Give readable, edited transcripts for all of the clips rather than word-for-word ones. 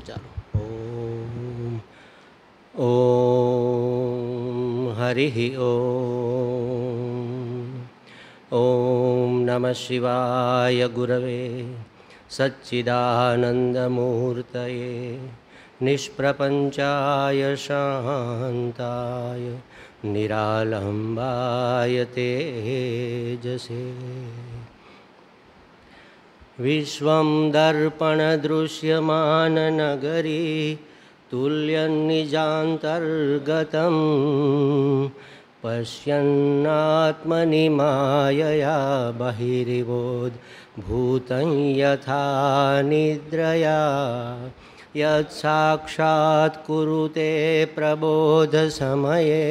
ચાલો. ઓમ હરિ ઓમ. ઓમ નમઃ શિવાય ગુરવે સચ્ચિદાનંદમૂર્તયે નિષ્પ્રપંચાય શાંતાય નિરાલંબાય તેજસે. વિશ્વં દર્પણદૃશ્યમાનનગરી તુલ્યન્નિજાन्तર્ગતम् પશ્યન્નાત્મનિ માયયા બહિરિવોદ્ભૂतं યથા નિદ્રયા યત્સાક્ષાત્ કુરુતે પ્રબોધસમયે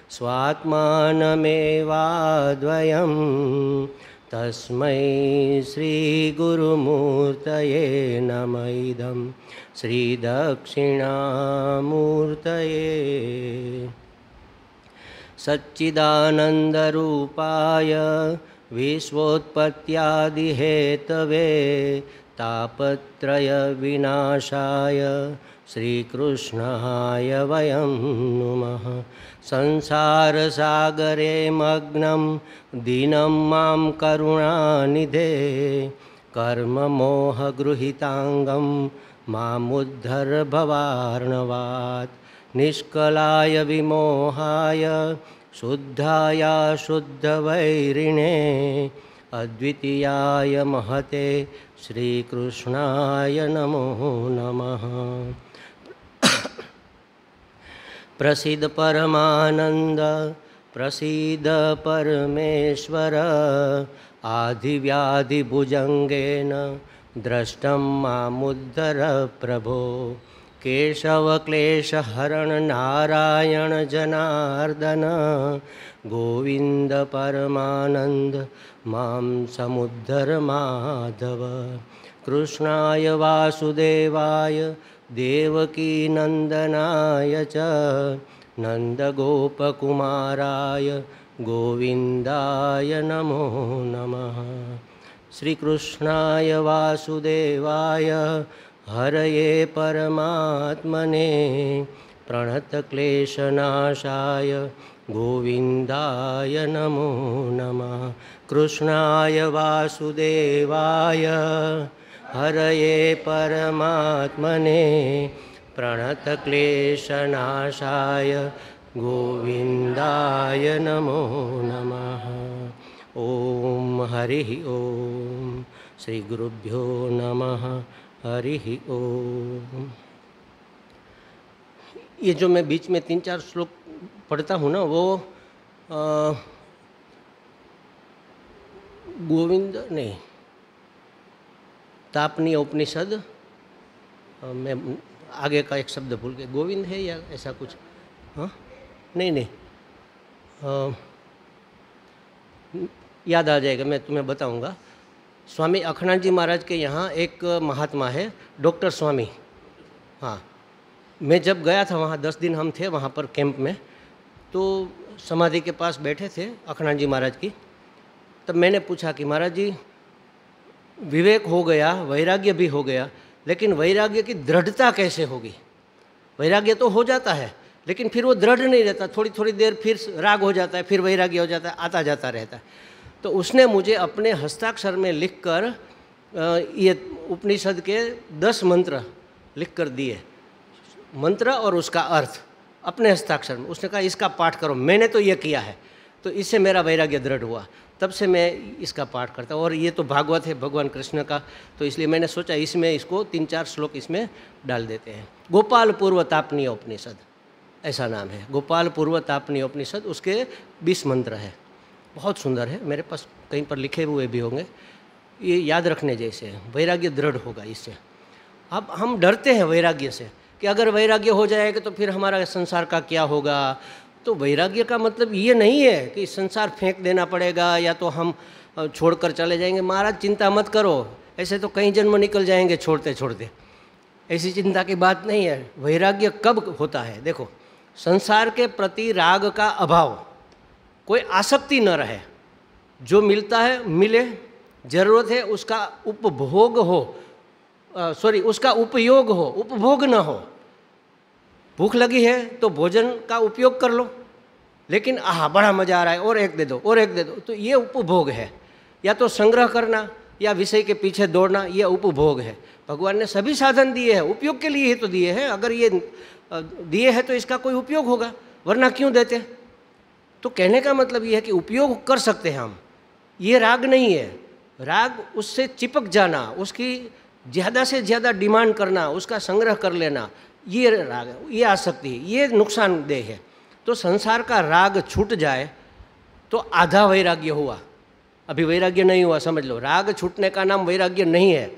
સ્વાત્માનમેવાદ્વયં તસ્મૈ શ્રીગુરુમૂર્તયે નમઃ ઇદં શ્રીદક્ષિણામૂર્તયે. સચ્ચિદાનંદરૂપાય વિશ્વોત્પત્યાદિહેતવે તાપત્રય વિનાશાય શ્રીકૃષ્ણાય વયં નુમઃ. સંસારસાગરે મગ્नं દીनं માં કરુણાનિધે કર્મમોહગૃહિતાંગં મામુદ્ધર ભવાર્ણવાत्. નિષ્કલાય વિમોહાય શુદ્ધાય શુદ્ધવૈરિણે અદ્વિતીયાય મહતે શ્રીકૃષ્ણાય નમો નમઃ. પ્રસિદ્ધ પરમાનંદ પ્રસિદ્ધ પરમેશ્વર આધિવ્યાધિભુજંગેન દ્રષ્ટં મામુદ્ધર પ્રભો. કેશવક્લેશહરણ નારાયણ જનાર્દન ગોવિંદ પરમાનંદ માં સમુદ્ધર માધવ. કૃષ્ણાય વાસુદેવાય દેવકી નંદનાય ચ નંદગોપકુમારાય ગોવિંદાય નમો નમઃ. શ્રી કૃષ્ણાય વાસુદેવાય હરયે પરમાત્મને પ્રણતક્લેશનાશાય ગોવિંદાય નમો નમઃ. કૃષ્ણાય વાસુદેવાય હરયે પરમાત્મને પ્રણતક્લેશનાશાય ગોવિંદાય નમો નમઃ. ઓમ હરિ ઓમ. શ્રી ગુરુભ્યો નમઃ. हरि ओम. ये जो मैं बीच में 3-4 श्लोक पढ़ता हूँ ना, वो गोविंद नहीं, तापनी उपनिषद मैं आगे का एक शब्द भूल गया, गोविंद है या ऐसा कुछ. हाँ नहीं याद आ जाएगा, मैं तुम्हें बताऊंगा. स्वामी अखंडानंद जी महाराज के यहाँ एक महात्मा है, डॉक्टर स्वामी. हाँ, मैं जब गया था वहाँ 10 दिन हम थे वहाँ पर कैंप में, तो समाधि के पास बैठे थे अखंडानंद जी महाराज की. तब मैंने पूछा कि महाराज जी, विवेक हो गया, वैराग्य भी हो गया, लेकिन वैराग्य की दृढ़ता कैसे होगी. वैराग्य तो हो जाता है, लेकिन फिर वो दृढ़ नहीं रहता. थोड़ी थोड़ी देर फिर राग हो जाता है, फिर वैराग्य हो जाता है, आता जाता रहता है. तो उसने मुझे अपने हस्ताक्षर में लिखकर ये उपनिषद के 10 मंत्र लिख कर दिए, मंत्र और उसका अर्थ अपने हस्ताक्षर में. उसने कहा इसका पाठ करो. मैंने तो ये किया है, तो इससे मेरा वैराग्य दृढ़ हुआ. तब से मैं इसका पाठ करता हूँ. और ये तो भागवत है भगवान कृष्ण का, तो इसलिए मैंने सोचा इसमें इसको 3-4 श्लोक इसमें डाल देते हैं. गोपाल पूर्व तापनीय उपनिषद ऐसा नाम है. गोपाल पूर्व तापनीय उपनिषद, उसके 20 मंत्र है. बहुत सुंदर है, मेरे पास कहीं पर लिखे हुए भी होंगे. ये याद रखने जैसे है. वैराग्य दृढ़ होगा इससे. अब हम डरते हैं वैराग्य से कि अगर वैराग्य हो जाएगा तो फिर हमारा संसार का क्या होगा. तो वैराग्य का मतलब ये नहीं है कि संसार फेंक देना पड़ेगा या तो हम छोड़कर चले जाएंगे. महाराज चिंता मत करो, ऐसे तो कई जन्म निकल जाएंगे छोड़ते छोड़ते. ऐसी चिंता की बात नहीं है. वैराग्य कब होता है, देखो, संसार के प्रति राग का अभाव, कोई आसक्ति न रहे, जो मिलता है मिले, जरूरत है उसका उपभोग हो, सॉरी उसका उपयोग हो, उपभोग न हो। भूख लगी है तो भोजन का उपयोग कर लो, लेकिन आहा बड़ा मज़ा आ रहा है और एक दे दो और एक दे दो, तो ये उपभोग है। या तो संग्रह करना या विषय के पीछे दौड़ना, ये उपभोग है। भगवान ने सभी साधन दिए हैं, उपयोग के लिए ही तो दिए हैं। अगर ये दिए हैं तो इसका कोई उपयोग होगा, वरना क्यों देते। तो कहने का मतलब ये है कि उपयोग कर सकते हैं हम। ये राग नहीं है। राग उससे चिपक जाना, उसकी ज़्यादा से ज़्यादा डिमांड करना, उसका संग्रह कर लेना, ये राग है, ये आसक्ति है, ये नुकसानदेह है। तो संसार का राग छूट जाए तो आधा वैराग्य हुआ, अभी वैराग्य नहीं हुआ, समझ लो। राग छूटने का नाम वैराग्य नहीं है।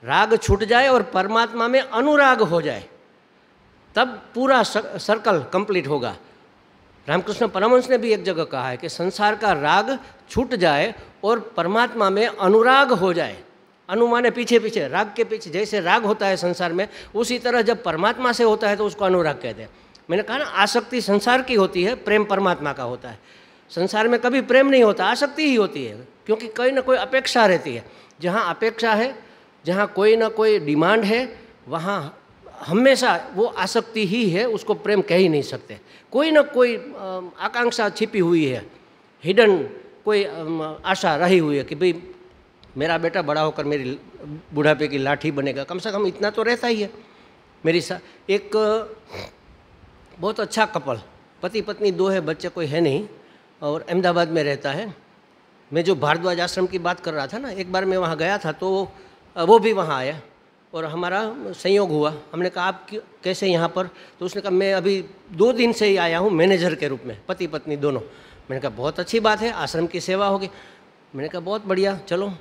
राग छूट जाए और परमात्मा में अनुराग हो जाए, तब पूरा सर्कल कंप्लीट होगा। रामकृष्ण परमहंस ने भी एक जगह कहा है कि संसार का राग छूट जाए और परमात्मा में अनुराग हो जाए। अनु माने पीछे पीछे, राग के पीछे। जैसे राग होता है संसार में, उसी तरह जब परमात्मा से होता है तो उसको अनुराग कहते हैं। मैंने कहा ना, आसक्ति संसार की होती है, प्रेम परमात्मा का होता है। संसार में कभी प्रेम नहीं होता, आसक्ति ही होती है, क्योंकि कोई ना कोई अपेक्षा रहती है। जहाँ अपेक्षा है, जहाँ कोई ना कोई डिमांड है, वहाँ हमेशा वो आसक्ति ही है, उसको प्रेम कह ही नहीं सकते। कोई ना कोई आकांक्षा छिपी हुई है, हिडन कोई आशा रही हुई है कि भाई मेरा बेटा बड़ा होकर मेरी बुढ़ापे की लाठी बनेगा। कम से कम इतना तो रहता ही है। मेरी एक बहुत अच्छा कपल, पति पत्नी दो है, बच्चे कोई है नहीं, और अहमदाबाद में रहता है। मैं जो भारद्वाज आश्रम की बात कर रहा था ना, एक बार मैं वहाँ गया था तो वो भी वहाँ आया और हमारा संयोग हुआ। हमने कहा आप कैसे यहाँ पर? तो उसने कहा मैं अभी 2 दिन से ही आया हूँ मैनेजर के रूप में, पति पत्नी दोनों। मैंने कहा बहुत अच्छी बात है, आश्रम की सेवा होगी। मैंने कहा बहुत बढ़िया, चलो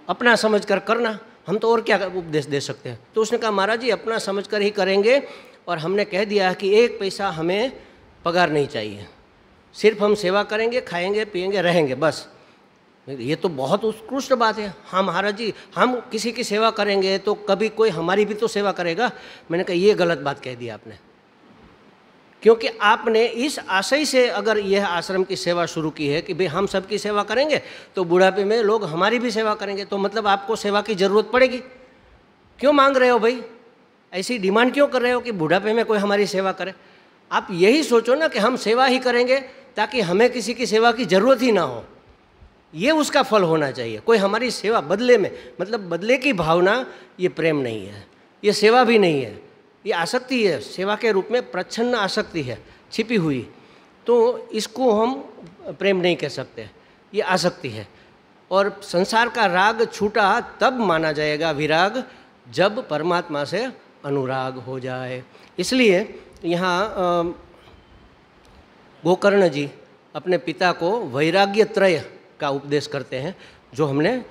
अपना समझ कर करना, हम तो और क्या उपदेश दे सकते हैं। तो उसने कहा महाराज जी अपना समझ कर ही करेंगे, और हमने कह दिया कि 1 पैसा हमें पगार नहीं चाहिए, सिर्फ हम सेवा करेंगे, खाएंगे पिएंगे रहेंगे बस। ये तो बहुत उत्कृष्ट बात है। हाँ महाराज जी, हम किसी की सेवा करेंगे तो कभी कोई हमारी भी तो सेवा करेगा। मैंने कहा ये गलत बात कह दी आपने, क्योंकि आपने इस आशय से अगर यह आश्रम की सेवा शुरू की है कि भाई हम सबकी सेवा करेंगे तो बुढ़ापे में लोग हमारी भी सेवा करेंगे, तो मतलब आपको सेवा की ज़रूरत पड़ेगी। क्यों मांग रहे हो भाई, ऐसी डिमांड क्यों कर रहे हो कि बुढ़ापे में कोई हमारी सेवा करे? आप यही सोचो ना कि हम सेवा ही करेंगे ताकि हमें किसी की सेवा की ज़रूरत ही ना हो। ये उसका फल होना चाहिए। कोई हमारी सेवा बदले में, मतलब बदले की भावना, ये प्रेम नहीं है, ये सेवा भी नहीं है, ये आसक्ति है। सेवा के रूप में प्रच्छन्न आसक्ति है छिपी हुई, तो इसको हम प्रेम नहीं कह सकते, ये आसक्ति है। और संसार का राग छूटा तब माना जाएगा विराग, जब परमात्मा से अनुराग हो जाए। इसलिए यहाँ गोकर्ण जी अपने पिता को वैराग्य त्रय का उपदेश करते हैं, जो हमने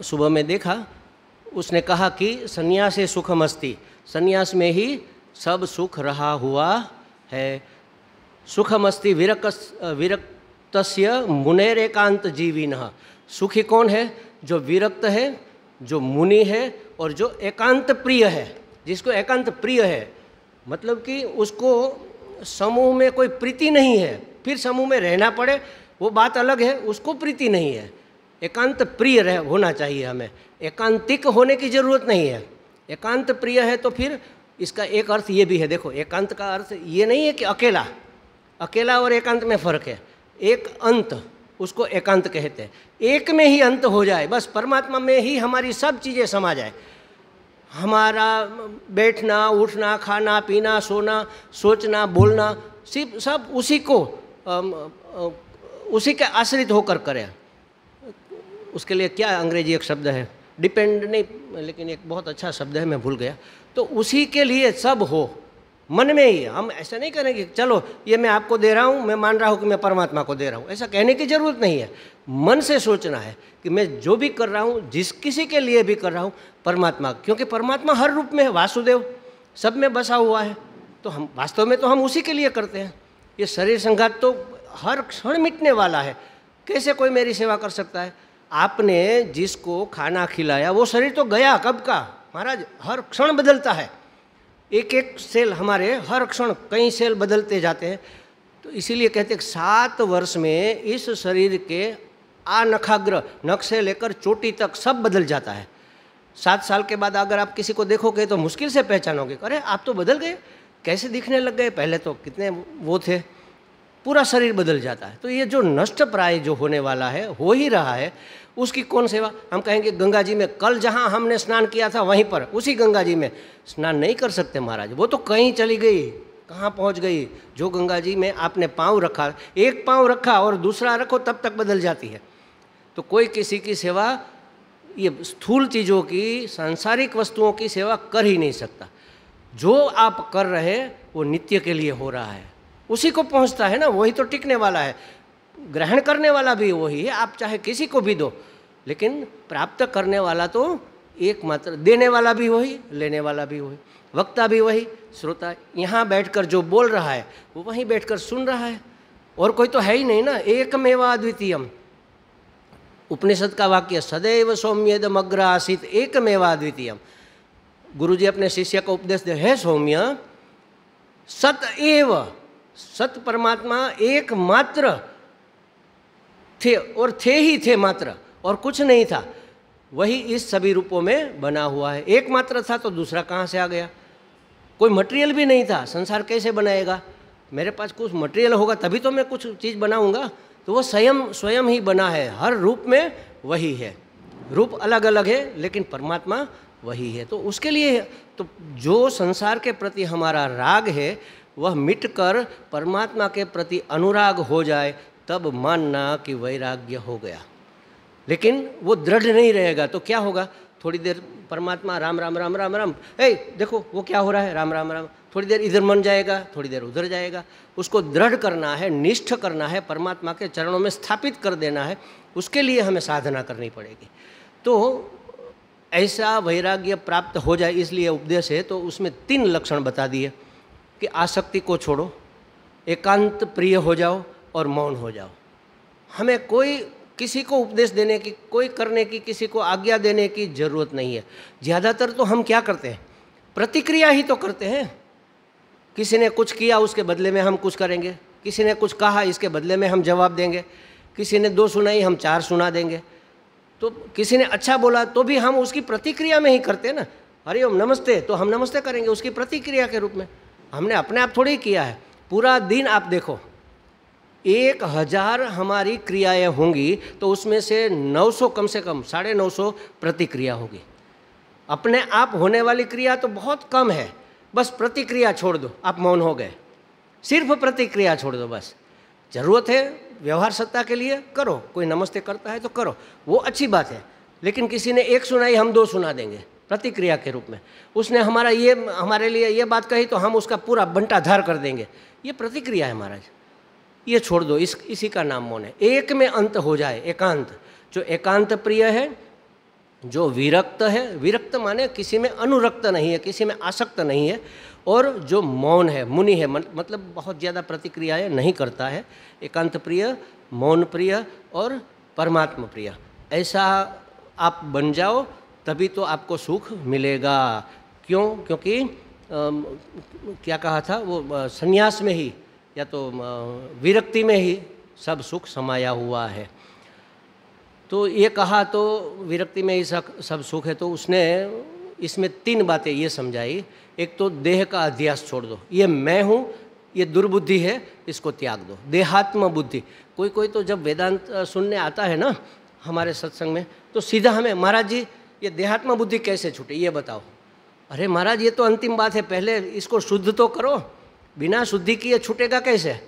सुबह में देखा। उसने कहा कि संन्यासे सुखमस्ति, संन्यास में ही सब सुख रहा हुआ है। सुखमस्ति विरक्तस्य मुनेरेकांत जीविनः। सुखी कौन है? जो विरक्त है, जो मुनि है और जो एकांत प्रिय है। जिसको एकांत प्रिय है मतलब कि उसको समूह में कोई प्रीति नहीं है, फिर समूह में रहना पड़े वो बात अलग है, उसको प्रीति नहीं है। एकांत प्रिय होना चाहिए हमें, एकांतिक होने की ज़रूरत नहीं है। एकांत प्रिय है तो फिर इसका एक अर्थ ये भी है, देखो एकांत का अर्थ ये नहीं है कि अकेला, अकेला और एकांत में फ़र्क है। एक अंत, उसको एकांत कहते हैं। एक में ही अंत हो जाए, बस परमात्मा में ही हमारी सब चीज़ें समा जाए। हमारा बैठना, उठना, खाना, पीना, सोना, सोचना, बोलना, सिर्फ सब उसी को उसी के आश्रित होकर करें। उसके लिए क्या अंग्रेजी एक शब्द है, डिपेंड नहीं, लेकिन एक बहुत अच्छा शब्द है, मैं भूल गया। तो उसी के लिए सब हो, मन में ही। हम ऐसा नहीं करेंगे चलो ये मैं आपको दे रहा हूँ, मैं मान रहा हूँ कि मैं परमात्मा को दे रहा हूँ, ऐसा कहने की ज़रूरत नहीं है। मन से सोचना है कि मैं जो भी कर रहा हूँ, जिस किसी के लिए भी कर रहा हूँ, परमात्मा, क्योंकि परमात्मा हर रूप में है, वासुदेव सब में बसा हुआ है। तो हम वास्तव में तो हम उसी के लिए करते हैं। ये शरीर संघात तो हर क्षण मिटने वाला है, कैसे कोई मेरी सेवा कर सकता है? आपने जिसको खाना खिलाया वो शरीर तो गया कब का महाराज, हर क्षण बदलता है। एक एक सेल हमारे हर क्षण कई सेल बदलते जाते हैं। तो इसीलिए कहते हैं 7 वर्ष में इस शरीर के नखाग्र, नख से लेकर चोटी तक सब बदल जाता है। 7 साल के बाद अगर आप किसी को देखोगे तो मुश्किल से पहचानोगे, अरे आप तो बदल गए, कैसे दिखने लग गए, पहले तो कितने वो थे। पूरा शरीर बदल जाता है। तो ये जो नष्ट प्राय जो होने वाला है, हो ही रहा है, उसकी कौन सेवा। हम कहेंगे गंगा जी में कल जहाँ हमने स्नान किया था वहीं पर उसी गंगा जी में स्नान नहीं कर सकते महाराज, वो तो कहीं चली गई, कहाँ पहुँच गई। जो गंगा जी में आपने पाँव रखा, एक पाँव रखा और दूसरा रखो तब तक बदल जाती है। तो कोई किसी की सेवा, ये स्थूल चीज़ों की, सांसारिक वस्तुओं की सेवा कर ही नहीं सकता। जो आप कर रहे वो नित्य के लिए हो रहा है, उसी को पहुंचता है ना, वही तो टिकने वाला है। ग्रहण करने वाला भी वही है, आप चाहे किसी को भी दो, लेकिन प्राप्त करने वाला तो एकमात्र, देने वाला भी वही, लेने वाला भी वही, वक्ता भी वही, श्रोता यहाँ बैठकर जो बोल रहा है वो वहीं बैठकर सुन रहा है, और कोई तो है ही नहीं ना। एकमेवा अद्वितीयम, उपनिषद का वाक्य सदैव सौम्येदम अग्र आसीत एकमेवा अद्वितीयम। गुरु जी अपने शिष्य को उपदेश दे, है सौम्य, सत एव, सत परमात्मा एकमात्र थे, और थे ही थे मात्र, और कुछ नहीं था, वही इस सभी रूपों में बना हुआ है। एकमात्र था तो दूसरा कहाँ से आ गया। कोई मटेरियल भी नहीं था, संसार कैसे बनाएगा। मेरे पास कुछ मटेरियल होगा तभी तो मैं कुछ चीज़ बनाऊंगा। तो वो स्वयं ही बना है, हर रूप में वही है। रूप अलग अलग है लेकिन परमात्मा वही है। तो उसके लिए तो जो संसार के प्रति हमारा राग है वह मिटकर परमात्मा के प्रति अनुराग हो जाए, तब मानना कि वैराग्य हो गया। लेकिन वो दृढ़ नहीं रहेगा तो क्या होगा, थोड़ी देर परमात्मा राम राम राम राम राम, देखो वो क्या हो रहा है, राम राम राम, थोड़ी देर इधर मन जाएगा, थोड़ी देर उधर जाएगा। उसको दृढ़ करना है, निष्ठ करना है, परमात्मा के चरणों में स्थापित कर देना है, उसके लिए हमें साधना करनी पड़ेगी। तो ऐसा वैराग्य प्राप्त हो जाए, इसलिए उपदेश है। तो उसमें 3 लक्षण बता दिए कि आसक्ति को छोड़ो, एकांत प्रिय हो जाओ और मौन हो जाओ। हमें कोई किसी को उपदेश देने की, कोई करने की, किसी को आज्ञा देने की ज़रूरत नहीं है। ज़्यादातर तो हम क्या करते हैं, प्रतिक्रिया ही तो करते हैं। किसी ने कुछ किया उसके बदले में हम कुछ करेंगे, किसी ने कुछ कहा इसके बदले में हम जवाब देंगे, किसी ने 2 सुनाई हम 4 सुना देंगे। तो किसी ने अच्छा बोला तो भी हम उसकी प्रतिक्रिया में ही करते हैं ना। हरिओम नमस्ते तो हम नमस्ते करेंगे उसकी प्रतिक्रिया के रूप में। हमने अपने आप थोड़ी किया है। पूरा दिन आप देखो, 1000 हमारी क्रियाएं होंगी तो उसमें से 900 कम से कम 950 प्रतिक्रिया होगी। अपने आप होने वाली क्रिया तो बहुत कम है। बस प्रतिक्रिया छोड़ दो, आप मौन हो गए, सिर्फ प्रतिक्रिया छोड़ दो बस। ज़रूरत है व्यवहार सत्ता के लिए करो, कोई नमस्ते करता है तो करो, वो अच्छी बात है। लेकिन किसी ने 1 सुनाई हम 2 सुना देंगे प्रतिक्रिया के रूप में। उसने हमारे लिए ये बात कही तो हम उसका पूरा बंटाधार कर देंगे, ये प्रतिक्रिया है महाराज। ये छोड़ दो, इसी का नाम मौन है। एक में अंत हो जाए, एकांत। जो एकांत प्रिय है, जो विरक्त है, विरक्त माने किसी में अनुरक्त नहीं है, किसी में आसक्त नहीं है, और जो मौन है, मुनि है, मतलब बहुत ज़्यादा प्रतिक्रियाएं नहीं करता है। एकांत प्रिय, मौन प्रिय और परमात्मा प्रिय, ऐसा आप बन जाओ तभी तो आपको सुख मिलेगा। क्यों? क्योंकि क्या कहा था वो, संन्यास में ही या तो विरक्ति में ही सब सुख समाया हुआ है। तो ये कहा तो विरक्ति में ही सब सुख है। तो उसने इसमें 3 बातें ये समझाई। एक तो देह का अध्यास छोड़ दो, ये मैं हूँ, ये दुर्बुद्धि है, इसको त्याग दो। देहात्म बुद्धि। कोई तो जब वेदांत सुनने आता है ना हमारे सत्संग में, तो सीधा हमें, महाराज जी ये देहात्म बुद्धि कैसे छूटे ये बताओ। अरे महाराज ये तो अंतिम बात है, पहले इसको शुद्ध तो करो, बिना शुद्धि किए छूटेगा कैसे।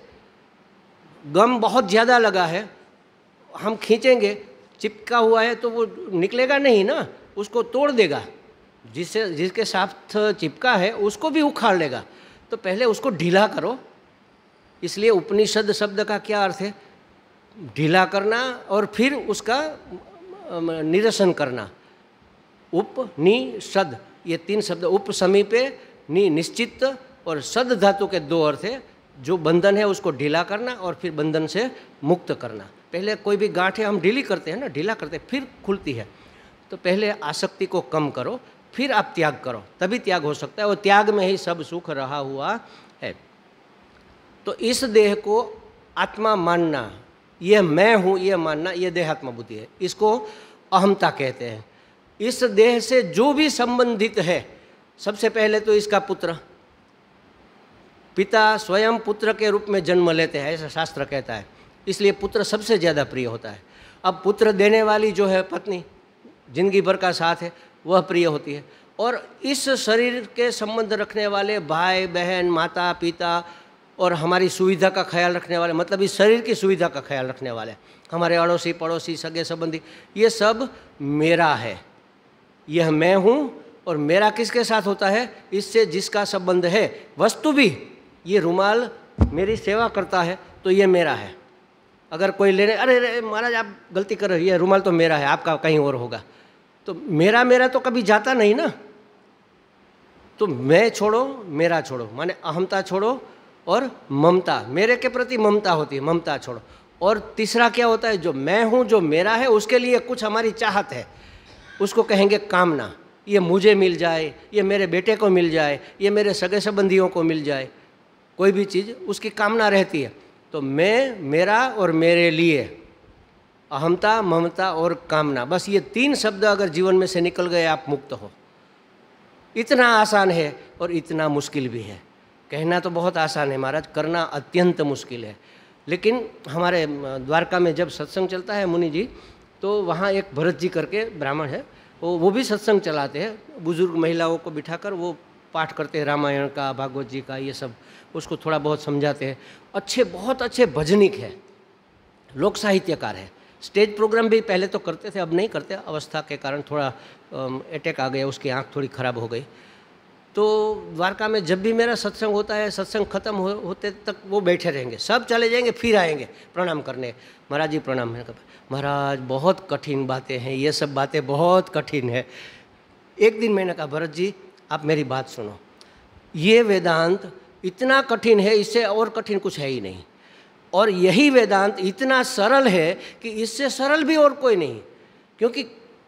गम बहुत ज़्यादा लगा है, हम खींचेंगे, चिपका हुआ है तो वो निकलेगा नहीं ना, उसको तोड़ देगा। जिसके साथ चिपका है उसको भी उखाड़ लेगा। तो पहले उसको ढीला करो। इसलिए उपनिषद शब्द का क्या अर्थ है? ढीला करना और फिर उसका निरसन करना। उपनिषद, ये 3 शब्द, उप समीपे, नि निश्चित और सद धातु के 2 अर्थ है। जो बंधन है उसको ढीला करना और फिर बंधन से मुक्त करना। पहले कोई भी गांठ है हम ढीली करते हैं ना, ढीला करते हैं फिर खुलती है। तो पहले आसक्ति को कम करो, फिर आप त्याग करो, तभी त्याग हो सकता है। और त्याग में ही सब सुख रहा हुआ है। तो इस देह को आत्मा मानना, ये मैं हूँ ये मानना, ये देहात्म बुद्धि है। इसको अहमता कहते हैं। इस देह से जो भी संबंधित है, सबसे पहले तो इसका पुत्र, पिता स्वयं पुत्र के रूप में जन्म लेते हैं, ऐसा शास्त्र कहता है, इसलिए पुत्र सबसे ज़्यादा प्रिय होता है। अब पुत्र देने वाली जो है पत्नी, जिंदगी भर का साथ है, वह प्रिय होती है। और इस शरीर के संबंध रखने वाले भाई बहन, माता पिता और हमारी सुविधा का ख्याल रखने वाले, मतलब इस शरीर की सुविधा का ख्याल रखने वाले, हमारे अड़ोसी पड़ोसी सगे संबंधी, ये सब मेरा है। यह मैं हूँ और मेरा किसके साथ होता है? इससे जिसका संबंध है। वस्तु भी, ये रुमाल मेरी सेवा करता है तो ये मेरा है। अगर कोई लेने, अरे महाराज आप गलती कर रहे हो, ये रुमाल तो मेरा है, आपका कहीं और होगा, तो मेरा मेरा तो कभी जाता नहीं ना। तो मैं छोड़ो, मेरा छोड़ो, माने अहमता छोड़ो और ममता, मेरे के प्रति ममता होती है, ममता छोड़ो। और तीसरा क्या होता है? जो मैं हूँ, जो मेरा है, उसके लिए कुछ हमारी चाहत है, उसको कहेंगे कामना। ये मुझे मिल जाए, ये मेरे बेटे को मिल जाए, ये मेरे सगे संबंधियों को मिल जाए, कोई भी चीज़ उसकी कामना रहती है। तो मैं, मेरा और मेरे लिए, अहमता, ममता और कामना, बस ये 3 शब्द अगर जीवन में से निकल गए, आप मुक्त हो। इतना आसान है और इतना मुश्किल भी है। कहना तो बहुत आसान है महाराज, करना अत्यंत मुश्किल है। लेकिन हमारे द्वारका में जब सत्संग चलता है मुनि जी, तो वहाँ एक भरत जी करके ब्राह्मण है, वो भी सत्संग चलाते हैं। बुजुर्ग महिलाओं को बिठाकर वो पाठ करते हैं, रामायण का, भागवत जी का, ये सब उसको थोड़ा बहुत समझाते हैं। अच्छे, बहुत अच्छे भजनिक है, लोक साहित्यकार है। स्टेज प्रोग्राम भी पहले तो करते थे, अब नहीं करते, अवस्था के कारण थोड़ा अटैक आ गया, उसकी आँख थोड़ी ख़राब हो गई। तो द्वारका में जब भी मेरा सत्संग होता है, सत्संग खत्म होते तक वो बैठे रहेंगे, सब चले जाएंगे, फिर आएंगे प्रणाम करने। महाराज जी प्रणाम। मैंने कहा महाराज बहुत कठिन बातें हैं, ये सब बातें बहुत कठिन है। एक दिन मैंने कहा भरत जी आप मेरी बात सुनो, ये वेदांत इतना कठिन है, इससे और कठिन कुछ है ही नहीं। और यही वेदांत इतना सरल है कि इससे सरल भी और कोई नहीं, क्योंकि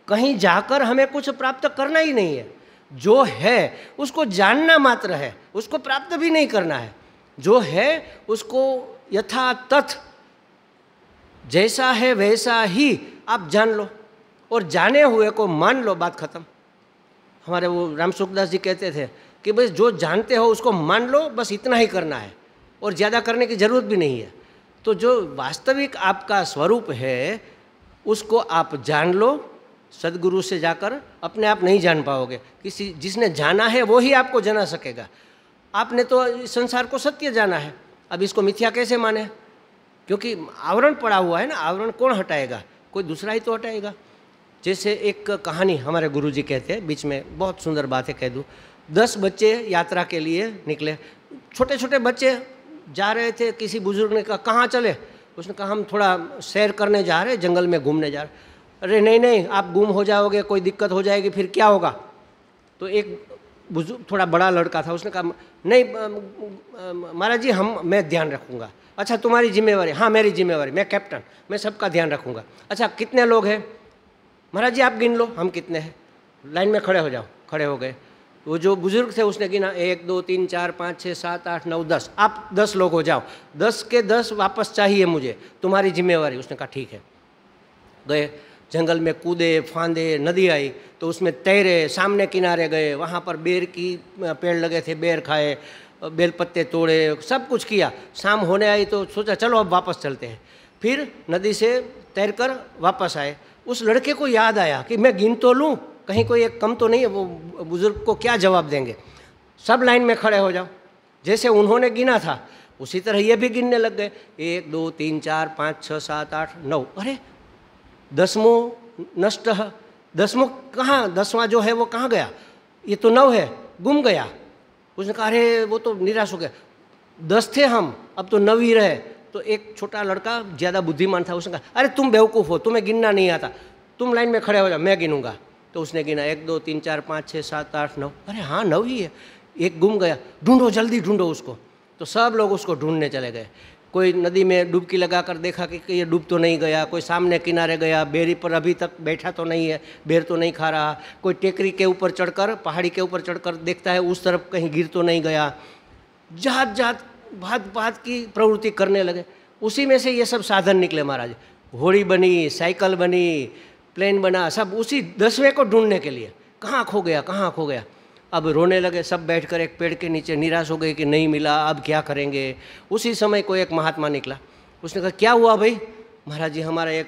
कहीं जाकर हमें कुछ प्राप्त करना ही नहीं है। जो है उसको जानना मात्र है, उसको प्राप्त भी नहीं करना है। जो है उसको यथा तथ, जैसा है वैसा ही आप जान लो, और जाने हुए को मान लो, बात खत्म। हमारे वो राम सुखदास जी कहते थे कि बस जो जानते हो उसको मान लो, बस इतना ही करना है और ज़्यादा करने की ज़रूरत भी नहीं है। तो जो वास्तविक आपका स्वरूप है उसको आप जान लो। सदगुरु से जाकर अपने आप नहीं जान पाओगे, किसी जिसने जाना है वो ही आपको जना सकेगा। आपने तो संसार को सत्य जाना है, अब इसको मिथ्या कैसे माने? क्योंकि आवरण पड़ा हुआ है ना, आवरण कौन हटाएगा? कोई दूसरा ही तो हटाएगा। जैसे एक कहानी हमारे गुरुजी कहते हैं, बीच में बहुत सुंदर बात है, कह दूँ। 10 बच्चे यात्रा के लिए निकले, छोटे छोटे बच्चे जा रहे थे। किसी बुजुर्ग ने कहा कहाँ चले? उसने कहा हम थोड़ा सैर करने जा रहे, जंगल में घूमने जा रहे। अरे नहीं नहीं, आप गुम हो जाओगे, कोई दिक्कत हो जाएगी, फिर क्या होगा? तो एक बुजुर्ग थोड़ा बड़ा लड़का था, उसने कहा नहीं महाराज जी मैं ध्यान रखूँगा। अच्छा तुम्हारी जिम्मेवारी? हाँ मेरी जिम्मेवारी, मैं कैप्टन, मैं सबका ध्यान रखूँगा। अच्छा कितने लोग हैं? महाराज जी आप गिन लो हम कितने हैं, लाइन में खड़े हो जाओ। खड़े हो गए। वो जो बुजुर्ग थे उसने गिना 1 2 3 4 5 6 7 8 9 10, आप 10 लोग हो जाओ, 10 के 10 वापस चाहिए मुझे, तुम्हारी जिम्मेवारी। उसने कहा ठीक है। गए, जंगल में कूदे फांदे, नदी आई तो उसमें तैरे, सामने किनारे गए, वहाँ पर बेर की पेड़ लगे थे, बेर खाए, बेल पत्ते तोड़े, सब कुछ किया। शाम होने आई तो सोचा चलो अब वापस चलते हैं। फिर नदी से तैरकर वापस आए। उस लड़के को याद आया कि मैं गिन तो लूँ, कहीं कोई एक कम तो नहीं है। वो बुजुर्ग को क्या जवाब देंगे? सब लाइन में खड़े हो जाओ। जैसे उन्होंने गिना था उसी तरह ये भी गिनने लग गए, 1 2 3 4 5 6 7 8 9। अरे 10वां नष्ट, 10वां कहाँ, 10वां जो है वो कहाँ गया? ये तो 9 है, गुम गया। उसने कहा अरे वो तो निराश हो गया, 10 थे हम, अब तो 9 ही रहे। तो एक छोटा लड़का ज़्यादा बुद्धिमान था, उसने कहा अरे तुम बेवकूफ़ हो, तुम्हें गिनना नहीं आता, तुम लाइन में खड़े हो जाओ, मैं गिनूंगा। तो उसने गिना 1 2 3 4 5 6 7 8 9। अरे हाँ 9 ही है, एक गुम गया, ढूंढो जल्दी ढूंढो उसको। तो सब लोग उसको ढूंढने चले गए। कोई नदी में डुबकी लगाकर देखा कि ये डूब तो नहीं गया, कोई सामने किनारे गया, बेरी पर अभी तक बैठा तो नहीं है, बेर तो नहीं खा रहा। कोई टेकरी के ऊपर चढ़कर, पहाड़ी के ऊपर चढ़कर देखता है उस तरफ कहीं गिर तो नहीं गया। जात जात भात भात की प्रवृत्ति करने लगे। उसी में से ये सब साधन निकले महाराज। घोड़ी बनी, साइकिल बनी, प्लेन बना, सब उसी 10वें को ढूंढने के लिए, कहाँ खो गया, कहाँ खो गया। अब रोने लगे सब बैठकर एक पेड़ के नीचे, निराश हो गए कि नहीं मिला, अब क्या करेंगे। उसी समय कोई एक महात्मा निकला, उसने कहा क्या हुआ भाई? महाराज जी हमारा एक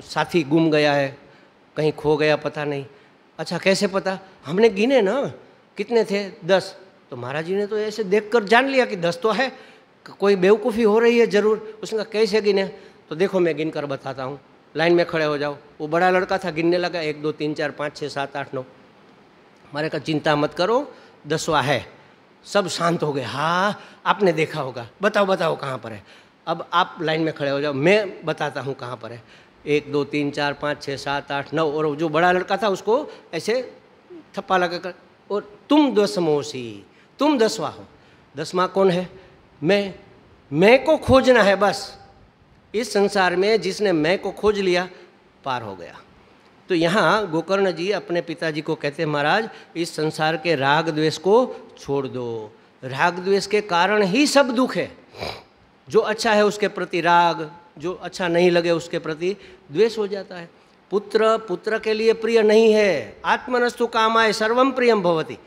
साथी गुम गया है, कहीं खो गया, पता नहीं। अच्छा कैसे पता? हमने गिने ना, कितने थे? 10। तो महाराज जी ने तो ऐसे देखकर जान लिया कि 10 तो है, कोई बेवकूफ़ी हो रही है ज़रूर। उसने कहा कैसे गिने? तो देखो मैं गिन कर बताता हूँ, लाइन में खड़े हो जाओ। वो बड़ा लड़का था, गिनने लगा, 1 2 3 4 5 6 7 8 9। हमारे कहा चिंता मत करो, 10वां है। सब शांत हो गए। हाँ आपने देखा होगा, बताओ बताओ कहाँ पर है। अब आप लाइन में खड़े हो जाओ, मैं बताता हूँ कहाँ पर है। 1 2 3 4 5 6 7 8 9। और जो बड़ा लड़का था उसको ऐसे थप्पा लगा कर, और तुम 10मोसी, तुम 10वां हो। 10वां कौन है? मैं को खोजना है बस। इस संसार में जिसने मैं को खोज लिया पार हो गया। तो यहाँ गोकर्ण जी अपने पिताजी को कहते हैं महाराज इस संसार के राग द्वेष को छोड़ दो। राग द्वेष के कारण ही सब दुख है। जो अच्छा है उसके प्रति राग, जो अच्छा नहीं लगे उसके प्रति द्वेष हो जाता है। पुत्र पुत्र के लिए प्रिय नहीं है। आत्मनस्तु कामाय सर्वम प्रियम भवति।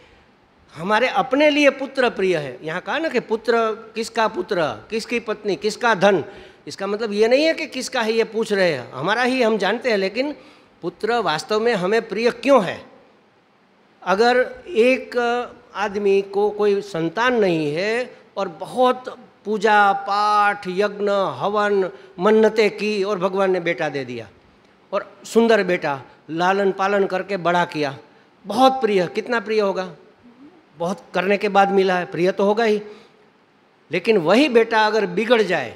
हमारे अपने लिए पुत्र प्रिय है। यहाँ कहा ना कि पुत्र किसका पुत्र, किसकी पत्नी, किसका धन। इसका मतलब ये नहीं है कि किसका है ये पूछ रहे हैं, हमारा ही हम जानते हैं। लेकिन पुत्र वास्तव में हमें प्रिय क्यों है? अगर एक आदमी को कोई संतान नहीं है और बहुत पूजा पाठ यज्ञ हवन मन्नतें की और भगवान ने बेटा दे दिया और सुंदर बेटा, लालन पालन करके बड़ा किया, बहुत प्रिय, कितना प्रिय होगा? बहुत करने के बाद मिला है, प्रिय तो होगा ही। लेकिन वही बेटा अगर बिगड़ जाए,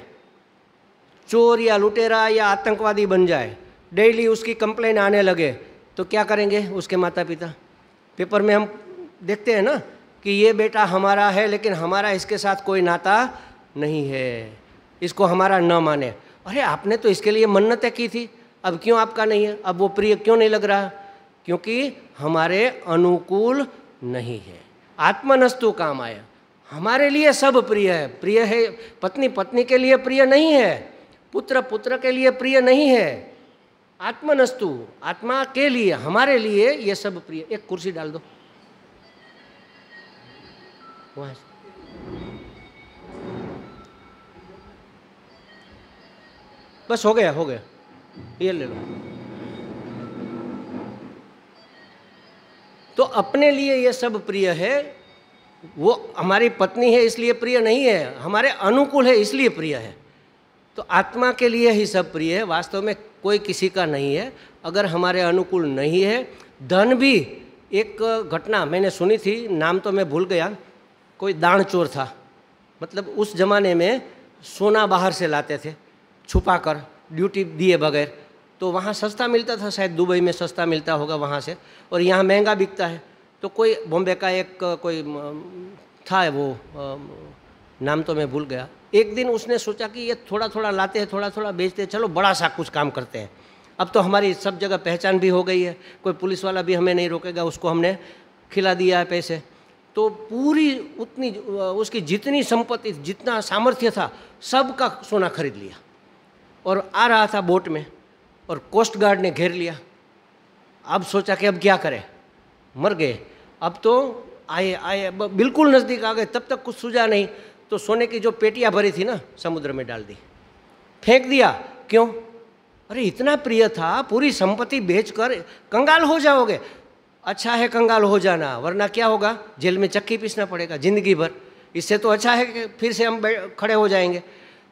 चोर या लुटेरा या आतंकवादी बन जाए, डेली उसकी कंप्लेन आने लगे, तो क्या करेंगे उसके माता पिता? पेपर में हम देखते हैं ना कि ये बेटा हमारा है लेकिन हमारा इसके साथ कोई नाता नहीं है, इसको हमारा न माने। अरे आपने तो इसके लिए मन्नतें की थी, अब क्यों आपका नहीं है? अब वो प्रिय क्यों नहीं लग रहा? क्योंकि हमारे अनुकूल नहीं है। आत्मनस्तु कामाय, हमारे लिए सब प्रिय है। प्रिय है पत्नी पत्नी के लिए प्रिय नहीं है, पुत्र पुत्र के लिए प्रिय नहीं है। आत्मनस्तु, आत्मा के लिए, हमारे लिए ये सब प्रिय। एक कुर्सी डाल दो वहाँ से। बस हो गया, हो गया, ये ले लो। तो अपने लिए ये सब प्रिय है। वो हमारी पत्नी है इसलिए प्रिय नहीं है, हमारे अनुकूल है इसलिए प्रिय है। तो आत्मा के लिए ही सब प्रिय है, वास्तव में कोई किसी का नहीं है अगर हमारे अनुकूल नहीं है। धन भी, एक घटना मैंने सुनी थी, नाम तो मैं भूल गया, कोई दान चोर था। मतलब उस ज़माने में सोना बाहर से लाते थे छुपा कर, ड्यूटी दिए बगैर। तो वहाँ सस्ता मिलता था, शायद दुबई में सस्ता मिलता होगा वहाँ से, और यहाँ महंगा बिकता है। तो कोई बॉम्बे का एक कोई था, वो नाम तो मैं भूल गया। एक दिन उसने सोचा कि ये थोड़ा थोड़ा लाते हैं, थोड़ा थोड़ा बेचते हैं, चलो बड़ा सा कुछ काम करते हैं। अब तो हमारी सब जगह पहचान भी हो गई है, कोई पुलिस वाला भी हमें नहीं रोकेगा, उसको हमने खिला दिया है पैसे। तो पूरी उतनी उसकी जितनी संपत्ति, जितना सामर्थ्य था, सब का सोना खरीद लिया और आ रहा था बोट में, और कोस्ट गार्ड ने घेर लिया। अब सोचा कि अब क्या करें, मर गए। अब तो आए बिल्कुल नज़दीक आ गए, तब तक कुछ सूझा नहीं। तो सोने की जो पेटियां भरी थी ना, समुद्र में डाल दी, फेंक दिया। क्यों? अरे इतना प्रिय था, पूरी संपत्ति बेचकर कंगाल हो जाओगे। अच्छा है कंगाल हो जाना, वरना क्या होगा? जेल में चक्की पीसना पड़ेगा जिंदगी भर। इससे तो अच्छा है कि फिर से हम खड़े हो जाएंगे।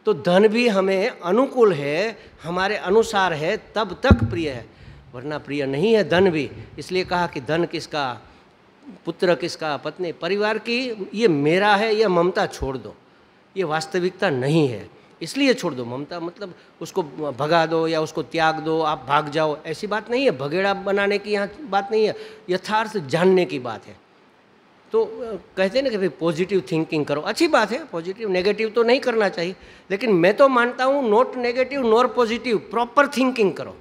तो धन भी हमें अनुकूल है, हमारे अनुसार है, तब तक प्रिय है, वरना प्रिय नहीं है धन भी। इसलिए कहा कि धन किसका, पुत्र किसका, पत्नी, परिवार की ये मेरा है, यह ममता छोड़ दो। ये वास्तविकता नहीं है, इसलिए छोड़ दो। ममता मतलब उसको भगा दो या उसको त्याग दो, आप भाग जाओ, ऐसी बात नहीं है। भगेड़ा बनाने की यहाँ बात नहीं है, यथार्थ जानने की बात है। तो कहते हैं ना कि भाई पॉजिटिव थिंकिंग करो, अच्छी बात है, पॉजिटिव नेगेटिव तो नहीं करना चाहिए। लेकिन मैं तो मानता हूँ not negative nor positive, proper thinking करो।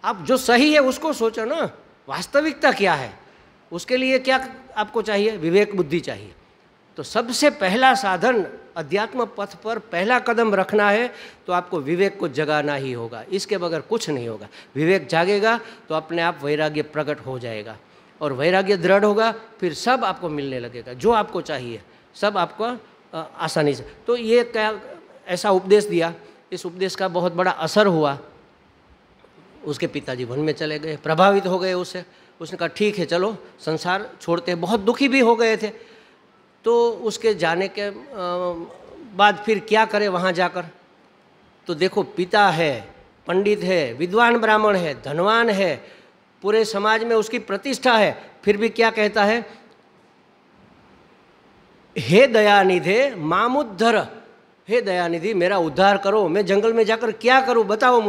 आप जो सही है उसको सोचो ना, वास्तविकता क्या है, उसके लिए क्या आपको चाहिए? विवेक बुद्धि चाहिए। तो सबसे पहला साधन अध्यात्म पथ पर पहला कदम रखना है तो आपको विवेक को जगाना ही होगा, इसके बगैर कुछ नहीं होगा। विवेक जागेगा तो अपने आप वैराग्य प्रकट हो जाएगा, और वैराग्य दृढ़ होगा, फिर सब आपको मिलने लगेगा, जो आपको चाहिए सब आपको आसानी से। तो ये क्या ऐसा उपदेश दिया, इस उपदेश का बहुत बड़ा असर हुआ। उसके पिताजी वन में चले गए, प्रभावित हो गए उससे। उसने कहा ठीक है चलो संसार छोड़ते हैं, बहुत दुखी भी हो गए थे। तो उसके जाने के बाद फिर क्या करे वहाँ जाकर? तो देखो पिता है, पंडित है, विद्वान ब्राह्मण है, धनवान है, पूरे समाज में उसकी प्रतिष्ठा है, फिर भी क्या कहता है, हे दयानिधे मामुद्धर, हे दयानिधि मेरा उद्धार करो, मैं जंगल में जाकर क्या करूं, बताओ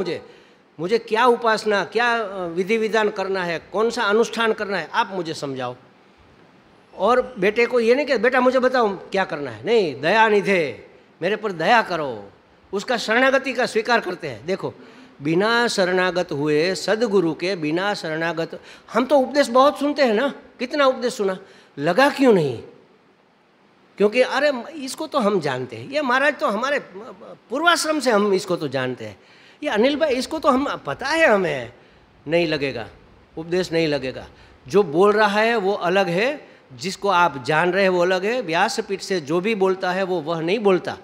मुझे क्या उपासना, क्या विधि विधान करना है, कौन सा अनुष्ठान करना है, आप मुझे समझाओ। और बेटे को ये नहीं कि बेटा मुझे बताओ क्या करना है, नहीं, दयानिधे मेरे पर दया करो, उसका शरणागति का स्वीकार करते हैं। देखो बिना शरणागत हुए सदगुरु के, बिना शरणागत, हम तो उपदेश बहुत सुनते हैं ना, कितना उपदेश सुना, लगा क्यों नहीं? क्योंकि अरे इसको तो हम जानते हैं, ये महाराज तो हमारे पूर्वाश्रम से हम इसको तो जानते हैं, ये अनिल भाई इसको तो हम पता है हमें। नहीं लगेगा, उपदेश नहीं लगेगा। जो बोल रहा है वो अलग है, जिसको आप जान रहे हैं वो अलग है। व्यासपीठ से जो भी बोलता है वो वह नहीं बोलता,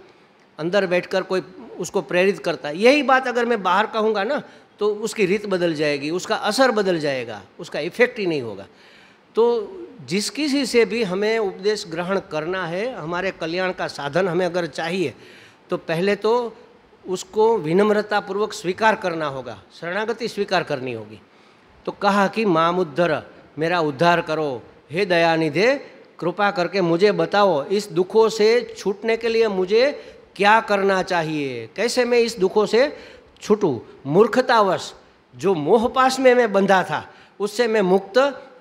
अंदर बैठकर कोई उसको प्रेरित करता है। यही बात अगर मैं बाहर कहूँगा ना तो उसकी रीत बदल जाएगी, उसका असर बदल जाएगा, उसका इफेक्ट ही नहीं होगा। तो जिस किसी से भी हमें उपदेश ग्रहण करना है, हमारे कल्याण का साधन हमें अगर चाहिए, तो पहले तो उसको विनम्रतापूर्वक स्वीकार करना होगा, शरणागति स्वीकार करनी होगी। तो कहा कि मामुद्धर, मेरा उद्धार करो, हे दयानिधे कृपा करके मुझे बताओ इस दुखों से छूटने के लिए मुझे क्या करना चाहिए, कैसे मैं इस दुखों से छूटूं, मूर्खतावश जो मोहपाश में मैं बंधा था उससे मैं मुक्त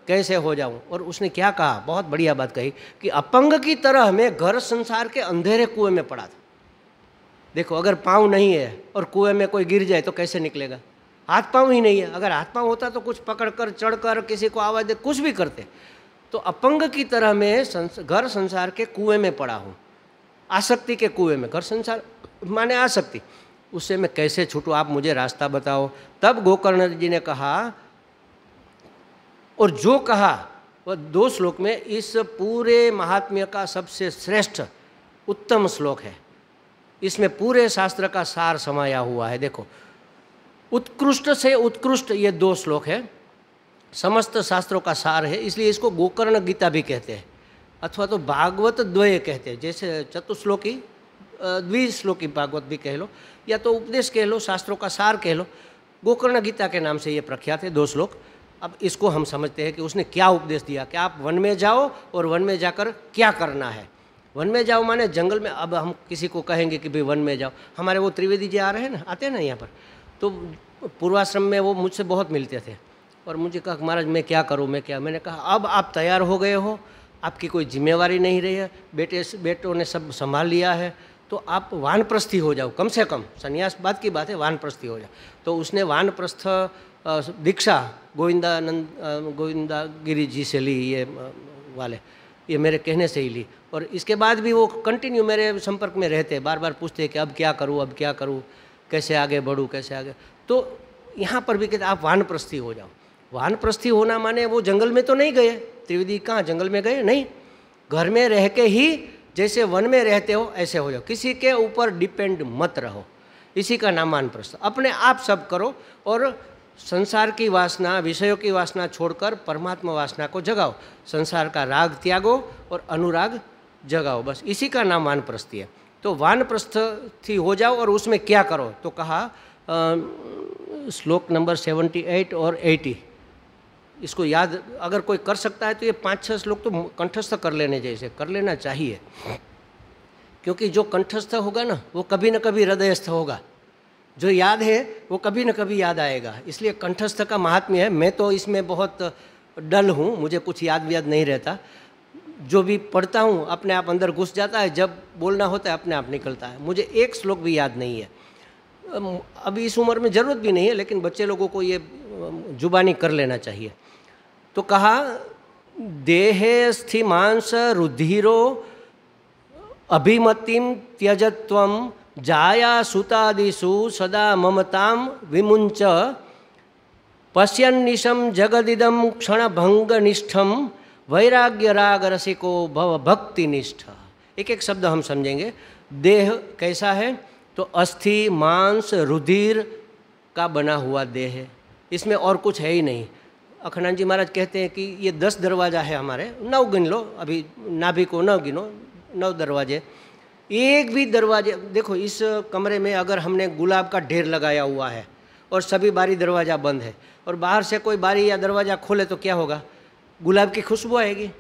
कैसे हो जाऊं। और उसने क्या कहा, बहुत बढ़िया बात कही कि अपंग की तरह मैं घर संसार के अंधेरे कुएं में पड़ा था। देखो अगर पाँव नहीं है और कुएं में कोई गिर जाए तो कैसे निकलेगा? हाथ पाँव ही नहीं है, अगर हाथ पाँव होता तो कुछ पकड़कर चढ़कर किसी को आवाज़ दे कुछ भी करते। तो अपंग की तरह मैं घर संसार के कुएं में पड़ा हूँ, आसक्ति के कुएं में। घर संसार माने आसक्ति, उससे मैं कैसे छूटूँ, आप मुझे रास्ता बताओ। तब गोकर्ण जी ने कहा, और जो कहा वह 2 श्लोक में इस पूरे महात्म्य का सबसे श्रेष्ठ उत्तम श्लोक है। इसमें पूरे शास्त्र का सार समाया हुआ है। देखो उत्कृष्ट से उत्कृष्ट ये 2 श्लोक है, समस्त शास्त्रों का सार है, इसलिए इसको गोकर्ण गीता भी कहते हैं, अथवा तो भागवत द्वय कहते हैं। जैसे चतुश्लोकी द्विश्लोकी भागवत भी कह लो, या तो उपदेश कह लो, शास्त्रों का सार कह लो। गोकर्ण गीता के नाम से ये प्रख्यात है 2 श्लोक। अब इसको हम समझते हैं कि उसने क्या उपदेश दिया कि आप वन में जाओ और वन में जाकर क्या करना है। वन में जाओ माने जंगल में। अब हम किसी को कहेंगे कि भाई वन में जाओ, हमारे वो त्रिवेदी जी आ रहे हैं ना, आते हैं ना यहाँ पर, तो पूर्वाश्रम में वो मुझसे बहुत मिलते थे और मुझे कहा महाराज मैं क्या करूँ, मैंने कहा अब आप तैयार हो गए हो, आपकी कोई जिम्मेवारी नहीं रही है, बेटों ने सब संभाल लिया है, तो आप वानप्रस्थी हो जाओ, कम से कम संन्यास बाद की बात है, वानप्रस्थी हो जाओ। तो उसने वानप्रस्थ दीक्षा गोविंदा गिरी जी से ली, ये मेरे कहने से ही ली। और इसके बाद भी वो कंटिन्यू मेरे संपर्क में रहते, बार बार पूछते कि अब क्या करूँ, कैसे आगे बढ़ूँ, कैसे आगे। तो यहाँ पर भी कहते आप वानप्रस्थी हो जाओ। वानप्रस्थी होना माने वो जंगल में तो नहीं गए, त्रिवेदी कहाँ जंगल में गए, नहीं, घर में रह के ही जैसे वन में रहते हो ऐसे हो जाओ, किसी के ऊपर डिपेंड मत रहो। इसी का नाम वानप्रस्थ। अपने आप सब करो और संसार की वासना, विषयों की वासना छोड़कर परमात्मा वासना को जगाओ, संसार का राग त्यागो और अनुराग जगाओ, बस इसी का नाम वानप्रस्थी है। तो वानप्रस्थी हो जाओ और उसमें क्या करो, तो कहा श्लोक नंबर 78 और 80, इसको याद अगर कोई कर सकता है तो ये 5-6 श्लोक तो कंठस्थ कर लेने जैसे कर लेना चाहिए, क्योंकि जो कंठस्थ होगा ना वो कभी न कभी हृदयस्थ होगा, जो याद है वो कभी न कभी याद आएगा। इसलिए कंठस्थ का महात्म्य है। मैं तो इसमें बहुत डल हूँ, मुझे कुछ याद नहीं रहता, जो भी पढ़ता हूँ अपने आप अंदर घुस जाता है, जब बोलना होता है अपने आप निकलता है। मुझे एक श्लोक भी याद नहीं है, अभी इस उम्र में ज़रूरत भी नहीं है, लेकिन बच्चे लोगों को ये जुबानी कर लेना चाहिए। तो कहा देहे स्थिमांस रुधिरो अभिमतिम त्यजत्वम जाया सुतादिषु सदा ममताम विमुंच पश्यन्निशम जगदिदम क्षणभंगनिष्ठम वैराग्य राग रसिको भव भक्तिनिष्ठ। एक एक शब्द हम समझेंगे। देह कैसा है? तो अस्थि मांस रुधिर का बना हुआ देह है, इसमें और कुछ है ही नहीं। अखंडानंद जी महाराज कहते हैं कि ये 10 दरवाज़ा है हमारे, 9 गिन लो, अभी नाभि को 9 गिनो, 9 दरवाजे। एक भी दरवाजे, देखो इस कमरे में अगर हमने गुलाब का ढेर लगाया हुआ है और सभी बारी दरवाज़ा बंद है और बाहर से कोई बारी या दरवाज़ा खोले तो क्या होगा? गुलाब की खुशबू आएगी।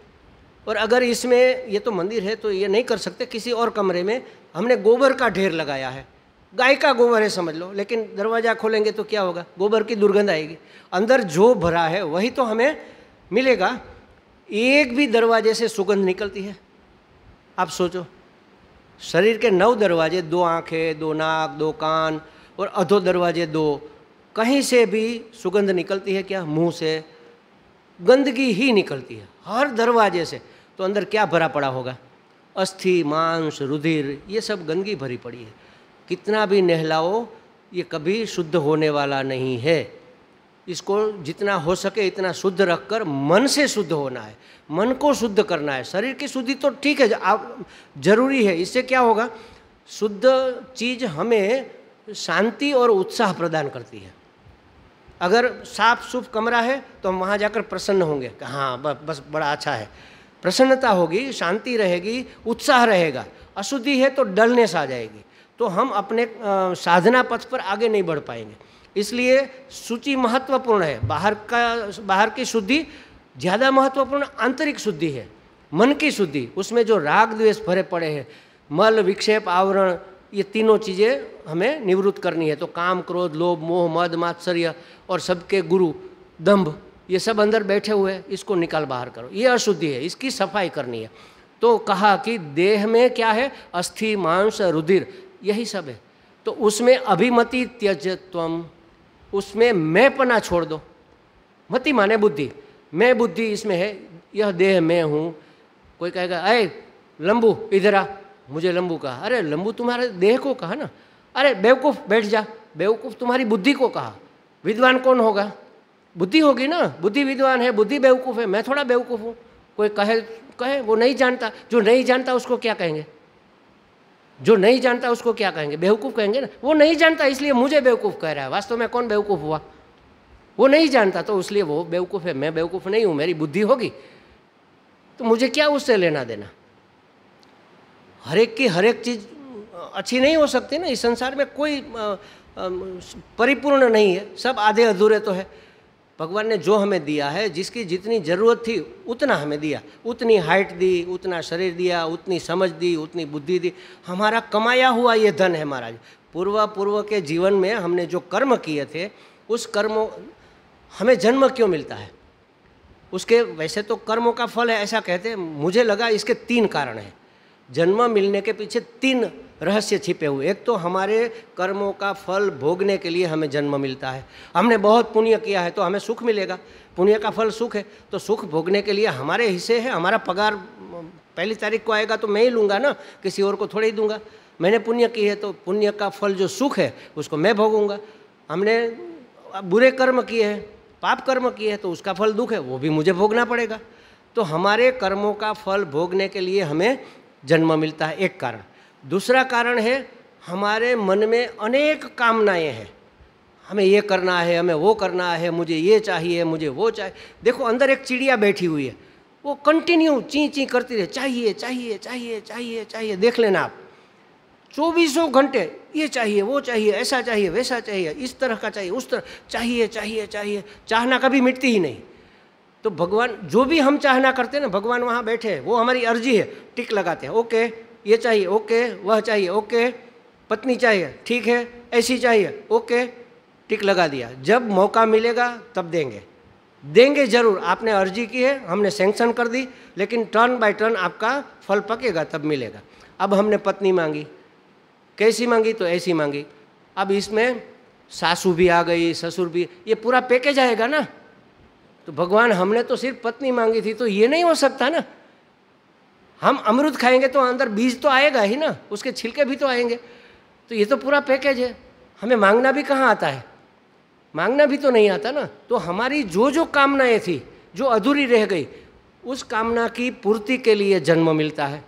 और अगर इसमें, ये तो मंदिर है तो ये नहीं कर सकते, किसी और कमरे में हमने गोबर का ढेर लगाया है, गाय का गोबर है समझ लो, लेकिन दरवाज़ा खोलेंगे तो क्या होगा? गोबर की दुर्गंध आएगी। अंदर जो भरा है वही तो हमें मिलेगा। एक भी दरवाजे से सुगंध निकलती है? आप सोचो, शरीर के 9 दरवाजे, 2 आँखें, 2 नाक, 2 कान और अधो दरवाजे 2, कहीं से भी सुगंध निकलती है क्या? मुंह से गंदगी ही निकलती है हर दरवाजे से। तो अंदर क्या भरा पड़ा होगा? अस्थि मांस रुधिर, ये सब गंदगी भरी पड़ी है। कितना भी नहलाओ ये कभी शुद्ध होने वाला नहीं है। इसको जितना हो सके इतना शुद्ध रखकर मन से शुद्ध होना है, मन को शुद्ध करना है। शरीर की शुद्धि तो ठीक है, आप जरूरी है, इससे क्या होगा? शुद्ध चीज़ हमें शांति और उत्साह प्रदान करती है। अगर साफ सुफ कमरा है तो हम वहाँ जाकर प्रसन्न होंगे कि हाँ बस बड़ा अच्छा है, प्रसन्नता होगी, शांति रहेगी, उत्साह रहेगा। अशुद्धि है तो डलनेस आ जाएगी, तो हम अपने साधना पथ पर आगे नहीं बढ़ पाएंगे। इसलिए शुचि महत्वपूर्ण है। बाहर की शुद्धि ज़्यादा महत्वपूर्ण आंतरिक शुद्धि है, मन की शुद्धि। उसमें जो राग द्वेष भरे पड़े हैं, मल विक्षेप आवरण, ये तीनों चीज़ें हमें निवृत्त करनी है। तो काम क्रोध लोभ मोह मद मात्सर्य और सबके गुरु दंभ, ये सब अंदर बैठे हुए हैं, इसको निकाल बाहर करो। ये अशुद्धि है, इसकी सफाई करनी है। तो कहा कि देह में क्या है? अस्थि मांस रुधिर, यही सब है। तो उसमें अभिमति त्यजत्वम, उसमें मैंपना छोड़ दो। मति माने बुद्धि, मैं बुद्धि इसमें है, यह देह मैं हूँ। कोई कहेगा अरे लंबू इधर आ, मुझे लंबू कहा। अरे लंबू तुम्हारे देह को कहा ना। अरे बेवकूफ़ बैठ जा, बेवकूफ़ तुम्हारी बुद्धि को कहा। विद्वान कौन होगा? बुद्धि होगी ना। बुद्धि विद्वान है, बुद्धि बेवकूफ़ है, मैं थोड़ा बेवकूफ़ हूँ। कोई कहे वो नहीं जानता। जो नहीं जानता उसको क्या कहेंगे? जो नहीं जानता उसको क्या कहेंगे? बेवकूफ़ कहेंगे ना। वो नहीं जानता इसलिए मुझे बेवकूफ़ कह रहा है। वास्तव में कौन बेवकूफ़ हुआ? वो नहीं जानता, तो इसलिए वो बेवकूफ़ है। मैं बेवकूफ़ नहीं हूँ, मेरी बुद्धि होगी, तो मुझे क्या उससे लेना देना? हर एक की हर एक चीज़ अच्छी नहीं हो सकती ना। इस संसार में कोई परिपूर्ण नहीं है, सब आधे अधूरे तो है। भगवान ने जो हमें दिया है, जिसकी जितनी ज़रूरत थी उतना हमें दिया। उतनी हाइट दी, उतना शरीर दिया, उतनी समझ दी, उतनी बुद्धि दी। हमारा कमाया हुआ ये धन है महाराज। पूर्व के जीवन में हमने जो कर्म किए थे, उस कर्मों हमें जन्म क्यों मिलता है? उसके वैसे तो कर्मों का फल है ऐसा कहते हैं, मुझे लगा इसके 3 कारण हैं। जन्म मिलने के पीछे 3 रहस्य छिपे हुए। एक तो हमारे कर्मों का फल भोगने के लिए हमें जन्म मिलता है। हमने बहुत पुण्य किया है तो हमें सुख मिलेगा, पुण्य का फल सुख है। तो सुख भोगने के लिए हमारे हिस्से है। हमारा पगार 1 तारीख को आएगा तो मैं ही लूँगा ना, किसी और को थोड़े ही दूंगा। मैंने पुण्य की है तो पुण्य का फल जो सुख है उसको मैं भोगूंगा। हमने बुरे कर्म किए हैं, पाप कर्म किए हैं, तो उसका फल दुख है, वो भी मुझे भोगना पड़ेगा। तो हमारे कर्मों का फल भोगने के लिए हमें जन्म मिलता है, एक कारण। दूसरा कारण है हमारे मन में अनेक कामनाएं हैं। हमें ये करना है, हमें वो करना है, मुझे ये चाहिए, मुझे वो चाहिए। देखो अंदर एक चिड़िया बैठी हुई है, वो कंटिन्यू ची ची करती रहे, चाहिए चाहिए चाहिए चाहिए चाहिए। देख लेना आप, 24 घंटे ये चाहिए, वो चाहिए, ऐसा चाहिए, वैसा चाहिए, इस तरह का चाहिए, उस तरह चाहिए चाहिए चाहिए। चाहना कभी मिटती ही नहीं। तो भगवान जो भी हम चाहना करते हैं ना, भगवान वहाँ बैठे हैं, वो हमारी अर्जी है, टिक लगाते हैं। ओके ये चाहिए, ओके वह चाहिए, ओके पत्नी चाहिए, ठीक है, ऐसी चाहिए, ओके टिक लगा दिया। जब मौका मिलेगा तब देंगे, देंगे जरूर। आपने अर्जी की है, हमने सैंक्शन कर दी, लेकिन टर्न बाय टर्न आपका फल पकेगा तब मिलेगा। अब हमने पत्नी मांगी, कैसी मांगी? तो ऐसी मांगी। अब इसमें सासू भी आ गई, ससुर भी, ये पूरा पैकेज आएगा ना। तो भगवान हमने तो सिर्फ पत्नी मांगी थी, तो ये नहीं हो सकता ना। हम अमरूद खाएंगे तो अंदर बीज तो आएगा ही ना, उसके छिलके भी तो आएंगे। तो ये तो पूरा पैकेज है, हमें मांगना भी कहाँ आता है, मांगना भी तो नहीं आता ना। तो हमारी जो जो कामनाएं थी जो अधूरी रह गई, उस कामना की पूर्ति के लिए जन्म मिलता है।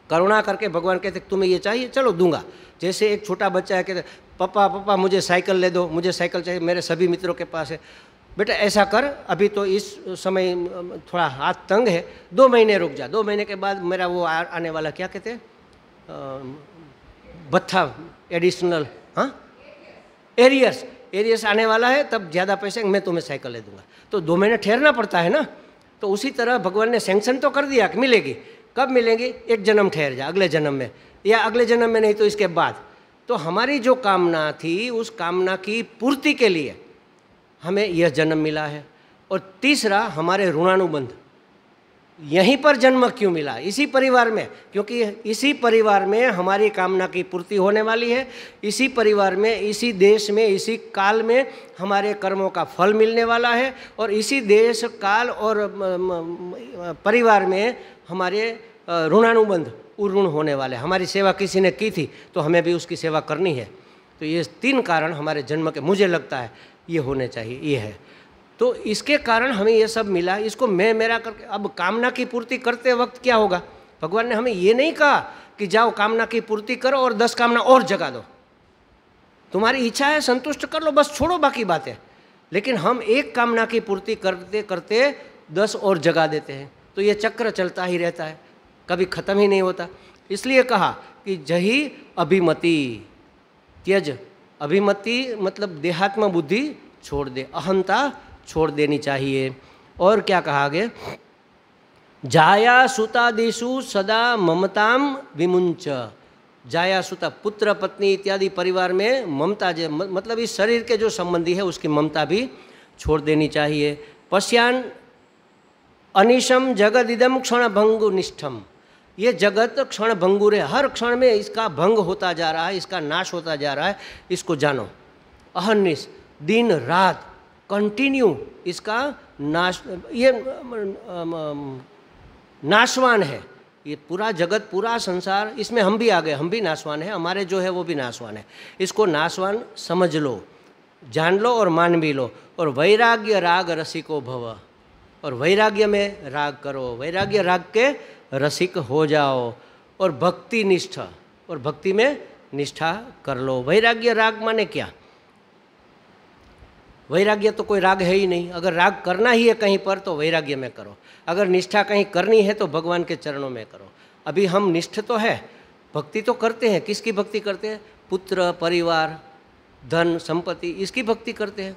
करुणा करके भगवान कहते तुम्हें ये चाहिए, चलो दूंगा। जैसे एक छोटा बच्चा है, कहते पापा पापा मुझे साइकिल ले दो, मुझे साइकिल चाहिए, मेरे सभी मित्रों के पास है। बेटा ऐसा कर, अभी तो इस समय थोड़ा हाथ तंग है, 2 महीने रुक जा, 2 महीने के बाद मेरा वो आने वाला क्या कहते हैं भत्था एडिशनल, हाँ एरियर्स आने वाला है, तब ज़्यादा पैसे मैं तुम्हें साइकिल ले दूंगा। तो 2 महीने ठहरना पड़ता है ना। तो उसी तरह भगवान ने सैंक्शन तो कर दिया कि मिलेगी, कब मिलेंगी, एक जन्म ठहर जा, अगले जन्म में, या अगले जन्म में नहीं तो इसके बाद। तो हमारी जो कामना थी उस कामना की पूर्ति के लिए हमें यह जन्म मिला है। और तीसरा, हमारे ऋणानुबंध, यहीं पर जन्म क्यों मिला, इसी परिवार में, क्योंकि इसी परिवार में हमारी कामना की पूर्ति होने वाली है, इसी परिवार में, इसी देश में, इसी काल में हमारे कर्मों का फल मिलने वाला है, और इसी देश काल और परिवार में हमारे ऋणानुबंध ऋण होने वाले। हमारी सेवा किसी ने की थी तो हमें भी उसकी सेवा करनी है। तो ये 3 कारण हमारे जन्म के, मुझे लगता है ये होने चाहिए, ये है। तो इसके कारण हमें ये सब मिला। इसको मैं मेरा करके, अब कामना की पूर्ति करते वक्त क्या होगा, भगवान ने हमें ये नहीं कहा कि जाओ कामना की पूर्ति करो और 10 कामना और जगा दो, तुम्हारी इच्छा है संतुष्ट कर लो, बस छोड़ो बाकी बातें। लेकिन हम एक कामना की पूर्ति करते करते 10 और जगा देते हैं। तो ये चक्र चलता ही रहता है, कभी ख़त्म ही नहीं होता। इसलिए कहा कि जही अभिमति त्यज, अभिमति मतलब देहात्म बुद्धि छोड़ दे, अहंता छोड़ देनी चाहिए। और क्या कहा आगे, जाया सुतादिषु सदा ममताम विमुंच, जाया सुता पुत्र पत्नी इत्यादि परिवार में ममता, मतलब इस शरीर के जो संबंधी है उसकी ममता भी छोड़ देनी चाहिए। पश्यान अनिशम जगदिदम क्षण भंगु निष्ठम, ये जगत क्षण भंगुर है, हर क्षण में इसका भंग होता जा रहा है, इसका नाश होता जा रहा है, इसको जानो। अहर्निश, दिन रात कंटिन्यू इसका नाश, ये नाशवान है, ये पूरा जगत, पूरा संसार, इसमें हम भी आ गए, हम भी नाशवान है, हमारे जो है वो भी नाशवान है। इसको नाशवान समझ लो, जान लो और मान भी लो। और वैराग्य राग रसिको भव, और वैराग्य में राग करो, वैराग्य राग के रसिक हो जाओ। और भक्ति निष्ठा, और भक्ति में निष्ठा कर लो। वैराग्य राग माने क्या, वैराग्य तो कोई राग है ही नहीं। अगर राग करना ही है कहीं पर तो वैराग्य में करो, अगर निष्ठा कहीं करनी है तो भगवान के चरणों में करो। अभी हम निष्ठ तो है, भक्ति तो करते हैं, किसकी भक्ति करते हैं, पुत्र परिवार धन संपत्ति, इसकी भक्ति करते हैं।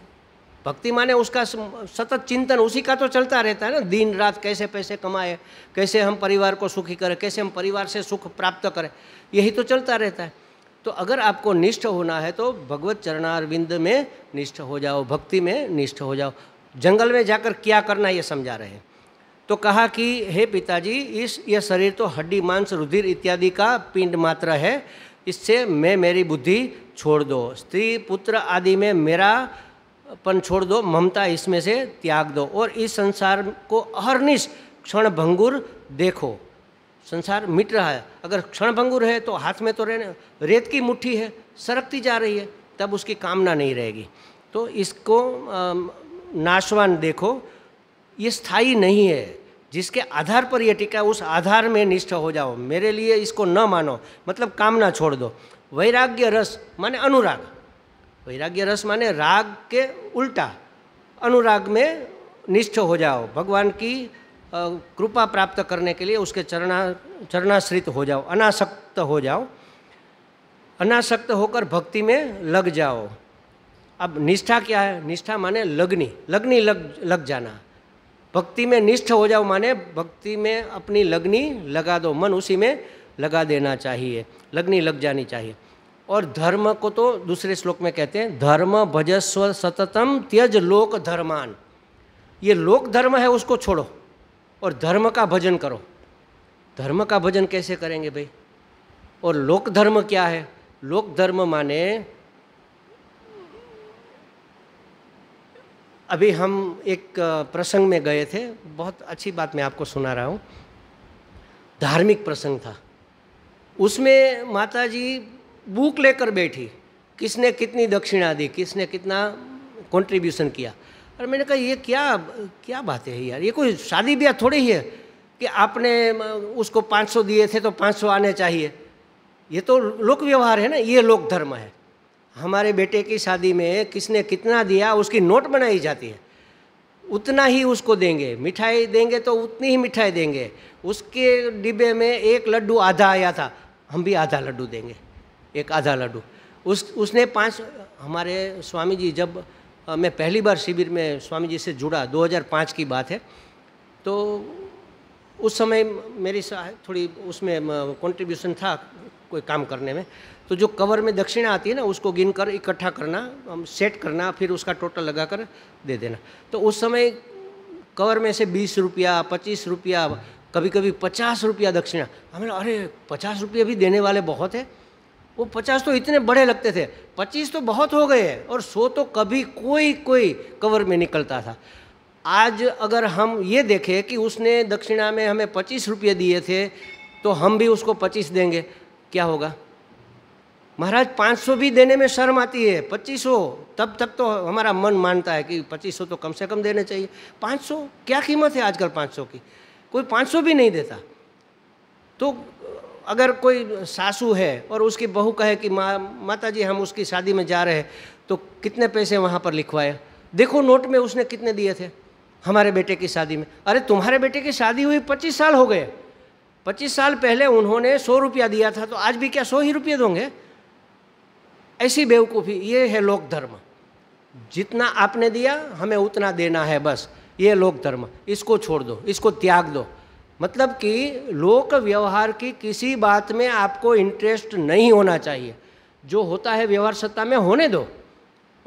भक्ति माने उसका सतत चिंतन, उसी का तो चलता रहता है ना, दिन रात कैसे पैसे कमाए, कैसे हम परिवार को सुखी करें, कैसे हम परिवार से सुख प्राप्त करें, यही तो चलता रहता है। तो अगर आपको निष्ठ होना है तो भगवत चरणारविंद में निष्ठ हो जाओ, भक्ति में निष्ठ हो जाओ। जंगल में जाकर क्या करना ये समझा रहे हैं। तो कहा कि हे पिताजी, यह शरीर तो हड्डी मांस रुधिर इत्यादि का पिंड मात्र है, इससे मैं मेरी बुद्धि छोड़ दो, स्त्री पुत्र आदि में मेरापन छोड़ दो, ममता इसमें से त्याग दो, और इस संसार को अहर्निश क्षण भंगुर देखो। संसार मिट रहा है, अगर क्षण भंगुर है तो हाथ में तो रेत की मुट्ठी है, सरकती जा रही है, तब उसकी कामना नहीं रहेगी। तो इसको नाशवान देखो, ये स्थायी नहीं है, जिसके आधार पर ये टिका उस आधार में निष्ठ हो जाओ। मेरे लिए इसको न मानो, मतलब कामना छोड़ दो। वैराग्य रस माने अनुराग, वैराग्य रस माने राग के उल्टा, अनुराग में निष्ठ हो जाओ। भगवान की कृपा प्राप्त करने के लिए उसके चरणाश्रित हो जाओ, अनासक्त हो जाओ, अनासक्त होकर भक्ति में लग जाओ। अब निष्ठा क्या है, निष्ठा माने लगनी लग जाना। भक्ति में निष्ठ हो जाओ माने भक्ति में अपनी लगनी लगा दो, मन उसी में लगा देना चाहिए, लगनी लग जानी चाहिए। और धर्म को तो दूसरे श्लोक में कहते हैं, धर्म भजस्व सततम त्यज लोक धर्मान। ये लोक धर्म है उसको छोड़ो और धर्म का भजन करो। धर्म का भजन कैसे करेंगे भाई? और लोक धर्म क्या है? लोक धर्म माने, अभी हम एक प्रसंग में गए थे, बहुत अच्छी बात मैं आपको सुना रहा हूँ। धार्मिक प्रसंग था। उसमें माता जी बुक लेकर बैठी, किसने कितनी दक्षिणा दी, किसने कितना कंट्रीब्यूशन किया। और मैंने कहा ये क्या क्या बातें है यार, ये कोई शादी ब्याह थोड़ी ही है कि आपने उसको 500 दिए थे तो 500 आने चाहिए। ये तो लोक व्यवहार है ना, ये लोक धर्म है। हमारे बेटे की शादी में किसने कितना दिया उसकी नोट बनाई जाती है, उतना ही उसको देंगे। मिठाई देंगे तो उतनी ही मिठाई देंगे। उसके डिब्बे में एक लड्डू आधा आया था, हम भी आधा लड्डू देंगे, एक आधा लड्डू। उसने 5। हमारे स्वामी जी, जब मैं पहली बार शिविर में स्वामी जी से जुड़ा, 2005 की बात है, तो उस समय मेरी थोड़ी उसमें कंट्रीब्यूशन था कोई काम करने में। तो जो कवर में दक्षिणा आती है ना, उसको गिनकर इकट्ठा करना, सेट करना, फिर उसका टोटल लगाकर दे देना। तो उस समय कवर में से 20 रुपया, 25 रुपया, कभी कभी 50 रुपया दक्षिणा। हमें अरे 50 रुपये भी देने वाले बहुत है। वो 50 तो इतने बड़े लगते थे, 25 तो बहुत हो गए, और 100 तो कभी कोई कवर में निकलता था। आज अगर हम ये देखें कि उसने दक्षिणा में हमें 25 रुपये दिए थे, तो हम भी उसको 25 देंगे, क्या होगा? महाराज 500 भी देने में शर्म आती है, 2500 तब तक तो हमारा मन मानता है कि 2500 तो कम से कम देने चाहिए। 500 क्या कीमत है आजकल 500 की? कोई 500 भी नहीं देता। तो अगर कोई सासू है और उसकी बहू कहे कि माता जी हम उसकी शादी में जा रहे हैं, तो कितने पैसे वहाँ पर लिखवाए, देखो नोट में उसने कितने दिए थे हमारे बेटे की शादी में। अरे तुम्हारे बेटे की शादी हुई 25 साल हो गए, 25 साल पहले उन्होंने 100 रुपया दिया था, तो आज भी क्या 100 ही रुपये दोगे? ऐसी बेवकूफ़ी, ये है लोक धर्म। जितना आपने दिया हमें उतना देना है, बस ये लोक धर्म। इसको छोड़ दो, इसको त्याग दो। मतलब कि लोक व्यवहार की किसी बात में आपको इंटरेस्ट नहीं होना चाहिए। जो होता है व्यवहार सत्ता में होने दो,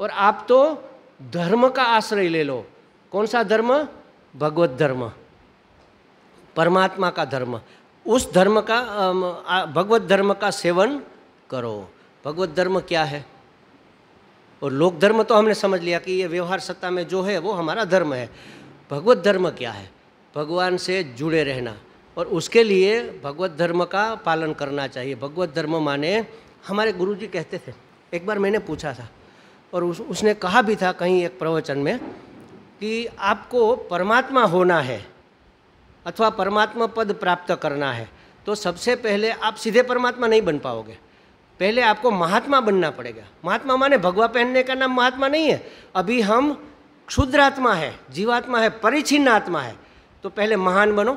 और आप तो धर्म का आश्रय ले लो। कौन सा धर्म? भगवत धर्म, परमात्मा का धर्म। उस धर्म का भगवत धर्म का सेवन करो। भगवत धर्म क्या है? और लोक धर्म तो हमने समझ लिया कि ये व्यवहार सत्ता में जो है वो हमारा धर्म है। भगवत धर्म क्या है? भगवान से जुड़े रहना, और उसके लिए भगवत धर्म का पालन करना चाहिए। भगवत धर्म माने, हमारे गुरुजी कहते थे, एक बार मैंने पूछा था और उसने कहा भी था कहीं एक प्रवचन में कि आपको परमात्मा होना है अथवा परमात्मा पद प्राप्त करना है, तो सबसे पहले आप सीधे परमात्मा नहीं बन पाओगे, पहले आपको महात्मा बनना पड़ेगा। महात्मा माने भगवा पहनने का नाम महात्मा नहीं है। अभी हम क्षुद्रात्मा है, जीवात्मा है, परिच्छिन्न आत्मा है। तो पहले महान बनो,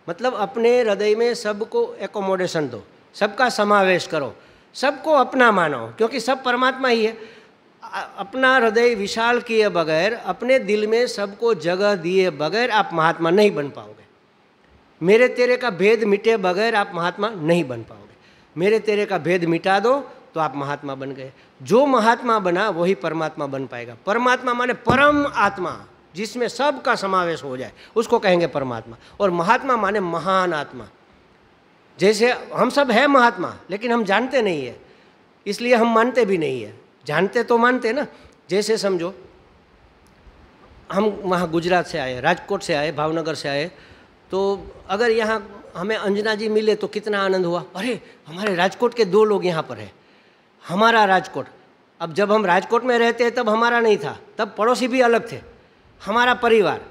मतलब अपने हृदय में सबको एकोमोडेशन दो, सबका समावेश करो, सबको अपना मानो, क्योंकि सब परमात्मा ही है। अपना हृदय विशाल किए बगैर, अपने दिल में सबको जगह दिए बगैर आप महात्मा नहीं बन पाओगे। मेरे तेरे का भेद मिटे बगैर आप महात्मा नहीं बन पाओगे। मेरे तेरे का भेद मिटा दो तो आप महात्मा बन गए। जो महात्मा बना वही परमात्मा बन पाएगा। परमात्मा माने परम आत्मा, जिसमें सबका समावेश हो जाए, उसको कहेंगे परमात्मा। और महात्मा माने महान आत्मा। जैसे हम सब है महात्मा, लेकिन हम जानते नहीं है, इसलिए हम मानते भी नहीं है। जानते तो मानते ना। जैसे समझो हम वहाँ गुजरात से आए, राजकोट से आए, भावनगर से आए, तो अगर यहाँ हमें अंजना जी मिले तो कितना आनंद हुआ। अरे हमारे राजकोट के 2 लोग यहाँ पर हैं, हमारा राजकोट। अब जब हम राजकोट में रहते हैं तब हमारा नहीं था, तब पड़ोसी भी अलग थे। हमारा परिवार,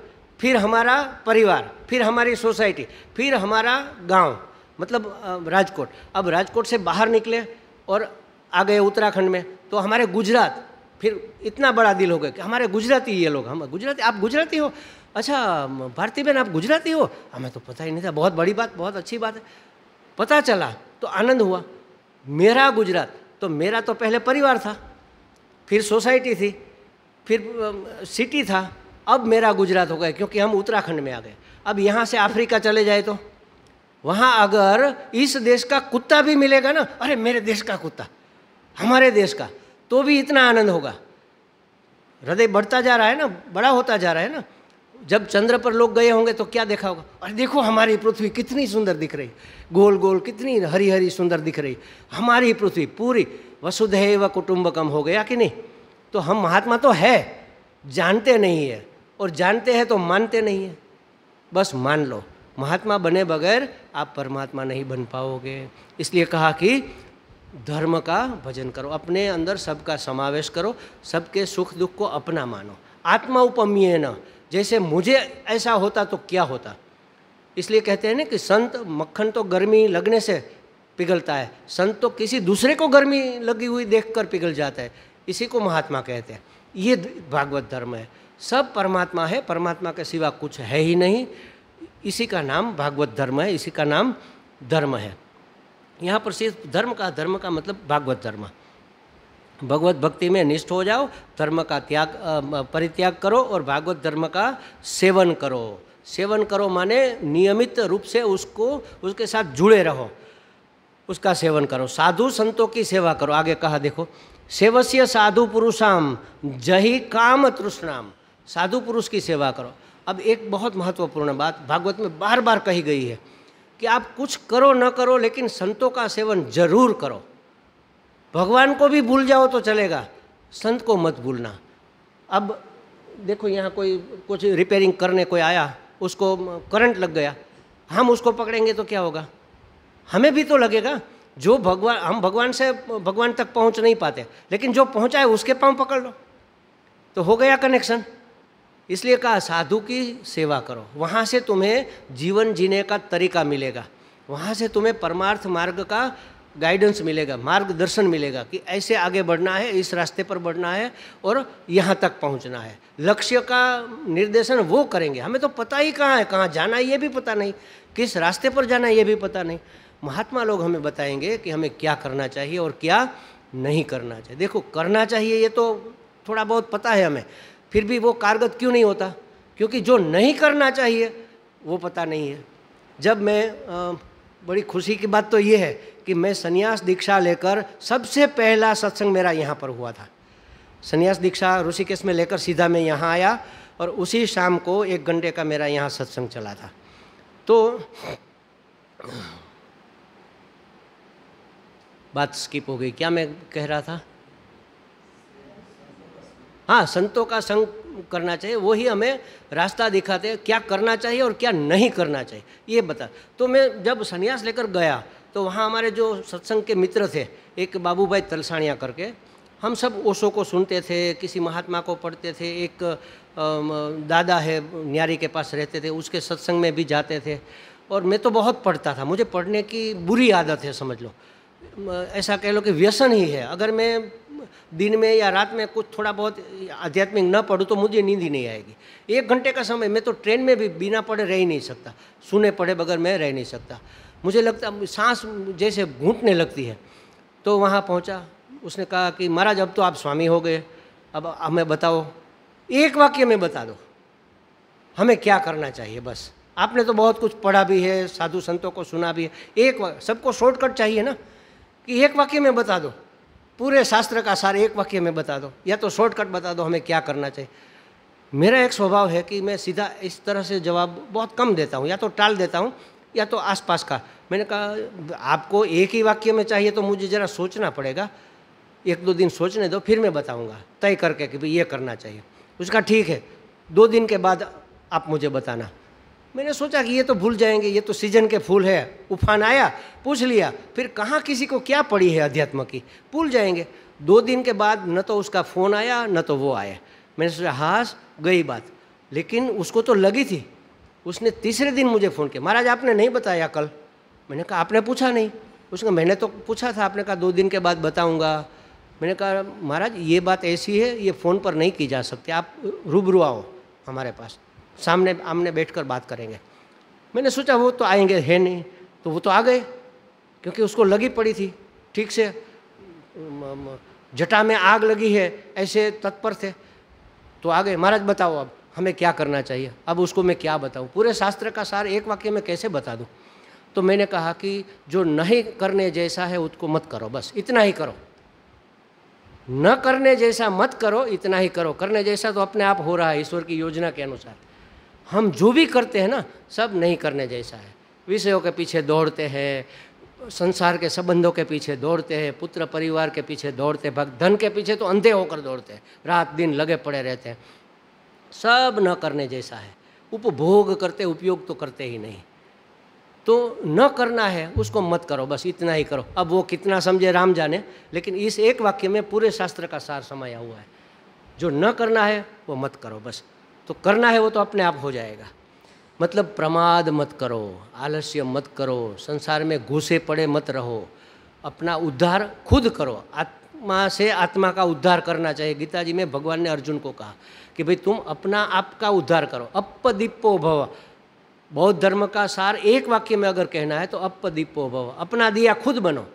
फिर हमारा परिवार, फिर हमारी सोसाइटी, फिर हमारा गांव, मतलब राजकोट। अब राजकोट से बाहर निकले और आ गए उत्तराखंड में, तो हमारे गुजरात, फिर इतना बड़ा दिल हो गया कि हमारे गुजराती ये लोग। हम गुजराती, आप गुजराती हो? अच्छा भारती बहन आप गुजराती हो? हमें तो पता ही नहीं था। बहुत बड़ी बात, बहुत अच्छी बात है। पता चला तो आनंद हुआ। मेरा गुजरात, तो मेरा तो पहले परिवार था, फिर सोसाइटी थी, फिर सिटी था, अब मेरा गुजरात हो गया, क्योंकि हम उत्तराखंड में आ गए। अब यहाँ से अफ्रीका चले जाए तो वहाँ अगर इस देश का कुत्ता भी मिलेगा ना, अरे मेरे देश का कुत्ता, हमारे देश का, तो भी इतना आनंद होगा। हृदय बढ़ता जा रहा है ना, बड़ा होता जा रहा है ना। जब चंद्र पर लोग गए होंगे तो क्या देखा होगा? अरे देखो हमारी पृथ्वी कितनी सुंदर दिख रही, गोल गोल कितनी हरी हरी सुंदर दिख रही। हमारी पृथ्वी पूरी वसुधैव कुटुंबकम हो गया कि नहीं? तो हम महात्मा तो है, जानते नहीं है, और जानते हैं तो मानते नहीं है। बस मान लो, महात्मा बने बगैर आप परमात्मा नहीं बन पाओगे। इसलिए कहा कि धर्म का भजन करो, अपने अंदर सबका समावेश करो, सबके सुख दुख को अपना मानो। आत्मा उपम्य न, जैसे मुझे ऐसा होता तो क्या होता। इसलिए कहते हैं ना कि संत, मक्खन तो गर्मी लगने से पिघलता है, संत तो किसी दूसरे को गर्मी लगी हुई देखकर पिघल जाता है। इसी को महात्मा कहते हैं। ये भागवत धर्म है। सब परमात्मा है, परमात्मा के सिवा कुछ है ही नहीं। इसी का नाम भागवत धर्म है, इसी का नाम धर्म है। यहाँ पर सिर्फ धर्म का मतलब भागवत धर्म। भगवत भक्ति में निष्ठ हो जाओ, धर्म का परित्याग करो और भागवत धर्म का सेवन करो। सेवन करो माने नियमित रूप से उसके साथ जुड़े रहो, उसका सेवन करो। साधु संतों की सेवा करो। आगे कहा देखो, सेवस्य साधु पुरुषाम जहि काम तृष्णाम। साधु पुरुष की सेवा करो। अब एक बहुत महत्वपूर्ण बात भागवत में बार बार कही गई है कि आप कुछ करो न करो लेकिन संतों का सेवन जरूर करो। भगवान को भी भूल जाओ तो चलेगा, संत को मत भूलना। अब देखो यहाँ कोई कुछ रिपेयरिंग करने कोई आया, उसको करंट लग गया, हम उसको पकड़ेंगे तो क्या होगा? हमें भी तो लगेगा। जो हम भगवान तक पहुँच नहीं पाते, लेकिन जो पहुँचा है उसके पाँव पकड़ लो तो हो गया कनेक्शन। इसलिए कहा साधु की सेवा करो, वहाँ से तुम्हें जीवन जीने का तरीका मिलेगा, वहाँ से तुम्हें परमार्थ मार्ग का गाइडेंस मिलेगा, मार्गदर्शन मिलेगा कि ऐसे आगे बढ़ना है, इस रास्ते पर बढ़ना है और यहाँ तक पहुँचना है। लक्ष्य का निर्देशन वो करेंगे। हमें तो पता ही कहाँ है, कहाँ जाना है ये भी पता नहीं, किस रास्ते पर जाना है ये भी पता नहीं। महात्मा लोग हमें बताएंगे कि हमें क्या करना चाहिए और क्या नहीं करना चाहिए। देखो, करना चाहिए ये तो थोड़ा बहुत पता है हमें, फिर भी वो कारगर क्यों नहीं होता? क्योंकि जो नहीं करना चाहिए वो पता नहीं है। जब मैं बड़ी खुशी की बात तो ये है कि मैं संन्यास दीक्षा लेकर सबसे पहला सत्संग मेरा यहाँ पर हुआ था। संन्यास दीक्षा ऋषिकेश में लेकर सीधा मैं यहाँ आया और उसी शाम को 1 घंटे का मेरा यहाँ सत्संग चला था। तो बात स्किप हो गई, क्या मैं कह रहा था? हाँ, संतों का संग करना चाहिए, वो ही हमें रास्ता दिखाते हैं क्या करना चाहिए और क्या नहीं करना चाहिए ये बता। तो मैं जब संन्यास लेकर गया तो वहाँ हमारे जो सत्संग के मित्र थे, एक बाबूभाई तलसाणिया करके, हम सब ओशो को सुनते थे, किसी महात्मा को पढ़ते थे। एक दादा है न्यारी के पास रहते थे, उसके सत्संग में भी जाते थे। और मैं तो बहुत पढ़ता था, मुझे पढ़ने की बुरी आदत है, समझ लो, ऐसा कह लो कि व्यसन ही है। अगर मैं दिन में या रात में कुछ थोड़ा बहुत आध्यात्मिक न पढ़ूँ तो मुझे नींद ही नहीं आएगी। 1 घंटे का समय मैं तो ट्रेन में भी बिना पढ़े रह ही नहीं सकता, सुने पढ़े बगैर मैं रह नहीं सकता। मुझे लगता सांस जैसे घूंटने लगती है। तो वहाँ पहुँचा, उसने कहा कि महाराज अब तो आप स्वामी हो गए, अब हमें बताओ, एक वाक्य में बता दो हमें क्या करना चाहिए। बस आपने तो बहुत कुछ पढ़ा भी है, साधु संतों को सुना भी है, एक सबको शॉर्टकट चाहिए ना कि एक वाक्य में बता दो, पूरे शास्त्र का सार एक वाक्य में बता दो, या तो शॉर्टकट बता दो हमें क्या करना चाहिए। मेरा एक स्वभाव है कि मैं सीधा इस तरह से जवाब बहुत कम देता हूँ, या तो टाल देता हूँ या तो आसपास का। मैंने कहा आपको एक ही वाक्य में चाहिए तो मुझे ज़रा सोचना पड़ेगा, 1-2 दिन सोचने दो, फिर मैं बताऊँगा तय करके कि भाई ये करना चाहिए। उसका ठीक है, 2 दिन के बाद आप मुझे बताना। मैंने सोचा कि ये तो भूल जाएंगे, ये तो सीजन के फूल है, उफान आया पूछ लिया, फिर कहाँ किसी को क्या पड़ी है अध्यात्म की, भूल जाएंगे। 2 दिन के बाद न तो उसका फ़ोन आया न तो वो आया। मैंने सोचा हाँ गई बात, लेकिन उसको तो लगी थी। उसने तीसरे दिन मुझे फ़ोन किया, महाराज आपने नहीं बताया कल। मैंने कहा आपने पूछा नहीं। उसने कहा मैंने तो पूछा था, आपने कहा 2 दिन के बाद बताऊँगा। मैंने कहा महाराज ये बात ऐसी है, ये फ़ोन पर नहीं की जा सकती, आप रूबरू आओ हमारे पास, सामने आमने बैठकर बात करेंगे। मैंने सोचा वो तो आएंगे है नहीं, तो वो तो आ गए, क्योंकि उसको लगी पड़ी थी ठीक से, जटा में आग लगी है ऐसे तत्पर थे, तो आ गए। महाराज बताओ अब हमें क्या करना चाहिए। अब उसको मैं क्या बताऊँ, पूरे शास्त्र का सार एक वाक्य में कैसे बता दूँ। तो मैंने कहा कि जो नहीं करने जैसा है उसको मत करो, बस इतना ही करो। न करने जैसा मत करो, इतना ही करो। करने जैसा तो अपने आप हो रहा है ईश्वर की योजना के अनुसार। हम जो भी करते हैं ना, सब नहीं करने जैसा है। विषयों के पीछे दौड़ते हैं, संसार के संबंधों के पीछे दौड़ते हैं, पुत्र परिवार के पीछे दौड़ते हैं, धन के पीछे तो अंधे होकर दौड़ते हैं, रात दिन लगे पड़े रहते हैं। सब न करने जैसा है। उपभोग करते, उपयोग तो करते ही नहीं। तो न करना है उसको मत करो, बस इतना ही करो। अब वो कितना समझे राम जाने, लेकिन इस एक वाक्य में पूरे शास्त्र का सार समाया हुआ है। जो न करना है वो मत करो बस, तो करना है वो तो अपने आप हो जाएगा। मतलब प्रमाद मत करो, आलस्य मत करो, संसार में घुसे पड़े मत रहो, अपना उद्धार खुद करो। आत्मा से आत्मा का उद्धार करना चाहिए। गीता जी में भगवान ने अर्जुन को कहा कि भाई तुम अपना आप का उद्धार करो, अपदीपो भव। बौद्ध धर्म का सार एक वाक्य में अगर कहना है तो अपदीपो भव, अपना दिया खुद बनो।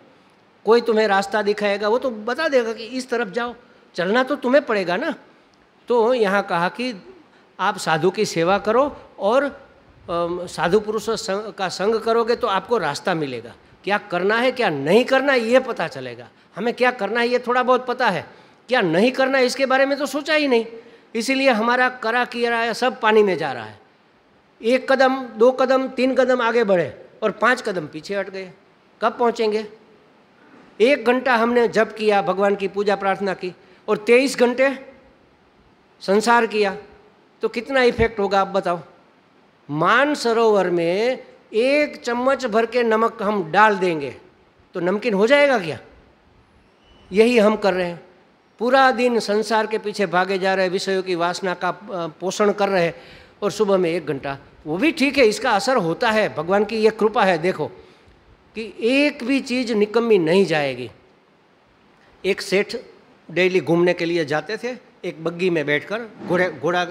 कोई तुम्हें रास्ता दिखाएगा वो तो बता देगा कि इस तरफ जाओ, चलना तो तुम्हें पड़ेगा ना। तो यहाँ कहा कि आप साधु की सेवा करो और साधु पुरुषों का संग करोगे तो आपको रास्ता मिलेगा। क्या करना है क्या नहीं करना है ये पता चलेगा। हमें क्या करना है ये थोड़ा बहुत पता है, क्या नहीं करना है इसके बारे में तो सोचा ही नहीं। इसीलिए हमारा करा किया सब पानी में जा रहा है। 1 कदम 2 कदम 3 कदम आगे बढ़े और 5 कदम पीछे हट गए। कब पहुँचेंगे? 1 घंटा हमने जप किया, भगवान की पूजा प्रार्थना की, और 23 घंटे संसार किया, तो कितना इफेक्ट होगा आप बताओ। मानसरोवर में 1 चम्मच भर के नमक हम डाल देंगे तो नमकीन हो जाएगा क्या? यही हम कर रहे हैं। पूरा दिन संसार के पीछे भागे जा रहे हैं, विषयों की वासना का पोषण कर रहे हैं, और सुबह में 1 घंटा, वो भी ठीक है, इसका असर होता है। भगवान की ये कृपा है, देखो कि एक भी चीज़ निकम्मी नहीं जाएगी। एक सेठ डेली घूमने के लिए जाते थे, एक बग्गी में बैठकर, घोड़ा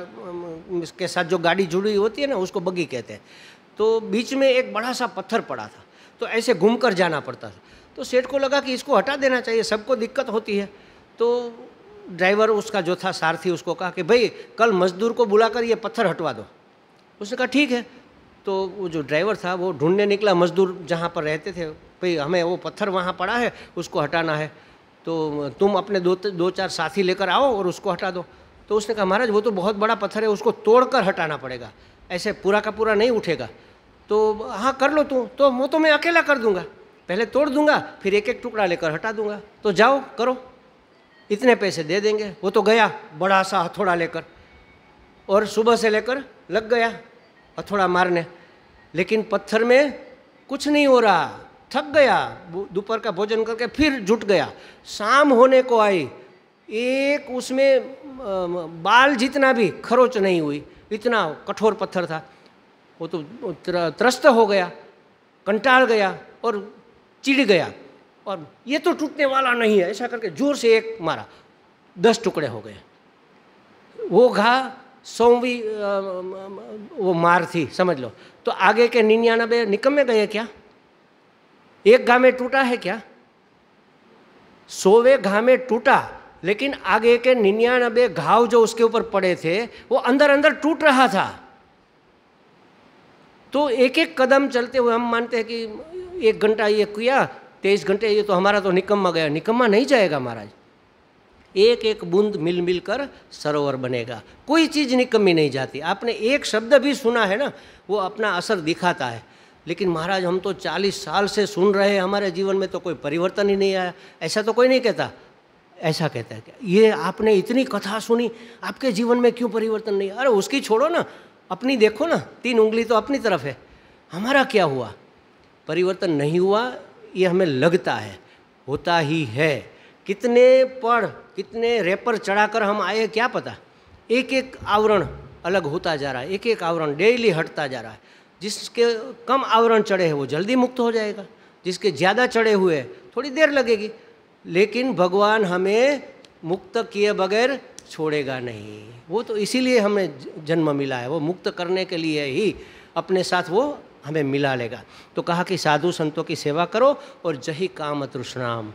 के साथ जो गाड़ी जुड़ी होती है ना उसको बग्गी कहते हैं। तो बीच में एक बड़ा सा पत्थर पड़ा था, तो ऐसे घूमकर जाना पड़ता था। तो सेठ को लगा कि इसको हटा देना चाहिए, सबको दिक्कत होती है। तो ड्राइवर उसका जो था सारथी उसको कहा कि भाई कल मजदूर को बुलाकर ये पत्थर हटवा दो। उसने कहा ठीक है। तो वो जो ड्राइवर था वो ढूंढने निकला मजदूर जहाँ पर रहते थे, भाई हमें वो पत्थर वहाँ पड़ा है उसको हटाना है, तो तुम अपने 2-4 साथी लेकर आओ और उसको हटा दो। तो उसने कहा महाराज वो तो बहुत बड़ा पत्थर है, उसको तोड़कर हटाना पड़ेगा, ऐसे पूरा का पूरा नहीं उठेगा। तो हाँ कर लो तुम, तो वो तो मैं अकेला कर दूंगा, पहले तोड़ दूंगा फिर 1-1 टुकड़ा लेकर हटा दूंगा, तो जाओ करो, इतने पैसे दे देंगे। वो तो गया बड़ा सा हथौड़ा लेकर, और सुबह से लेकर लग गया हथौड़ा मारने, लेकिन पत्थर में कुछ नहीं हो रहा, थक गया। दोपहर का भोजन करके फिर जुट गया। शाम होने को आई, एक उसमें बाल जितना भी खरोच नहीं हुई, इतना कठोर पत्थर था। वो तो त्रस्त हो गया, कंटाल गया और चिढ़ गया, और ये तो टूटने वाला नहीं है, ऐसा करके जोर से एक मारा, 10 टुकड़े हो गए। वो घा 100वीं वो मार थी, समझ लो। तो आगे के 99 निकम्मे गए क्या? एक घा में टूटा है क्या? 100वें घा में टूटा, लेकिन आगे के 99 घाव जो उसके ऊपर पड़े थे वो अंदर अंदर टूट रहा था। तो 1-1 कदम चलते हुए हम मानते हैं कि 1 घंटा ये किया, 23 घंटे, ये तो हमारा तो निकम्मा गया। निकम्मा नहीं जाएगा महाराज, 1-1 बूंद मिल मिल कर सरोवर बनेगा। कोई चीज़ निकम्मी नहीं जाती। आपने एक शब्द भी सुना है ना, वो अपना असर दिखाता है। लेकिन महाराज हम तो 40 साल से सुन रहे हैं, हमारे जीवन में तो कोई परिवर्तन ही नहीं आया, ऐसा तो कोई नहीं कहता। ऐसा कहता है क्या ये आपने इतनी कथा सुनी, आपके जीवन में क्यों परिवर्तन नहीं? अरे उसकी छोड़ो ना, अपनी देखो ना, 3 उंगली तो अपनी तरफ है। हमारा क्या हुआ? परिवर्तन नहीं हुआ, ये हमें लगता है, होता ही है। कितने पढ़, कितने रेपर चढ़ाकर हम आए क्या पता। 1-1 आवरण अलग होता जा रहा है, 1-1 आवरण डेली हटता जा रहा है। जिसके कम आवरण चढ़े हैं वो जल्दी मुक्त हो जाएगा, जिसके ज़्यादा चढ़े हुए थोड़ी देर लगेगी। लेकिन भगवान हमें मुक्त किए बगैर छोड़ेगा नहीं। वो तो इसीलिए हमें जन्म मिला है, वो मुक्त करने के लिए ही अपने साथ वो हमें मिला लेगा। तो कहा कि साधु संतों की सेवा करो और जही काम तृष्णाम,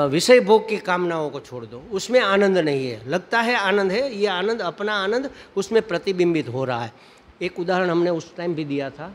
विषय भोग की कामनाओं को छोड़ दो, उसमें आनंद नहीं है। लगता है आनंद है, ये आनंद अपना आनंद उसमें प्रतिबिंबित हो रहा है। एक उदाहरण हमने उस टाइम भी दिया था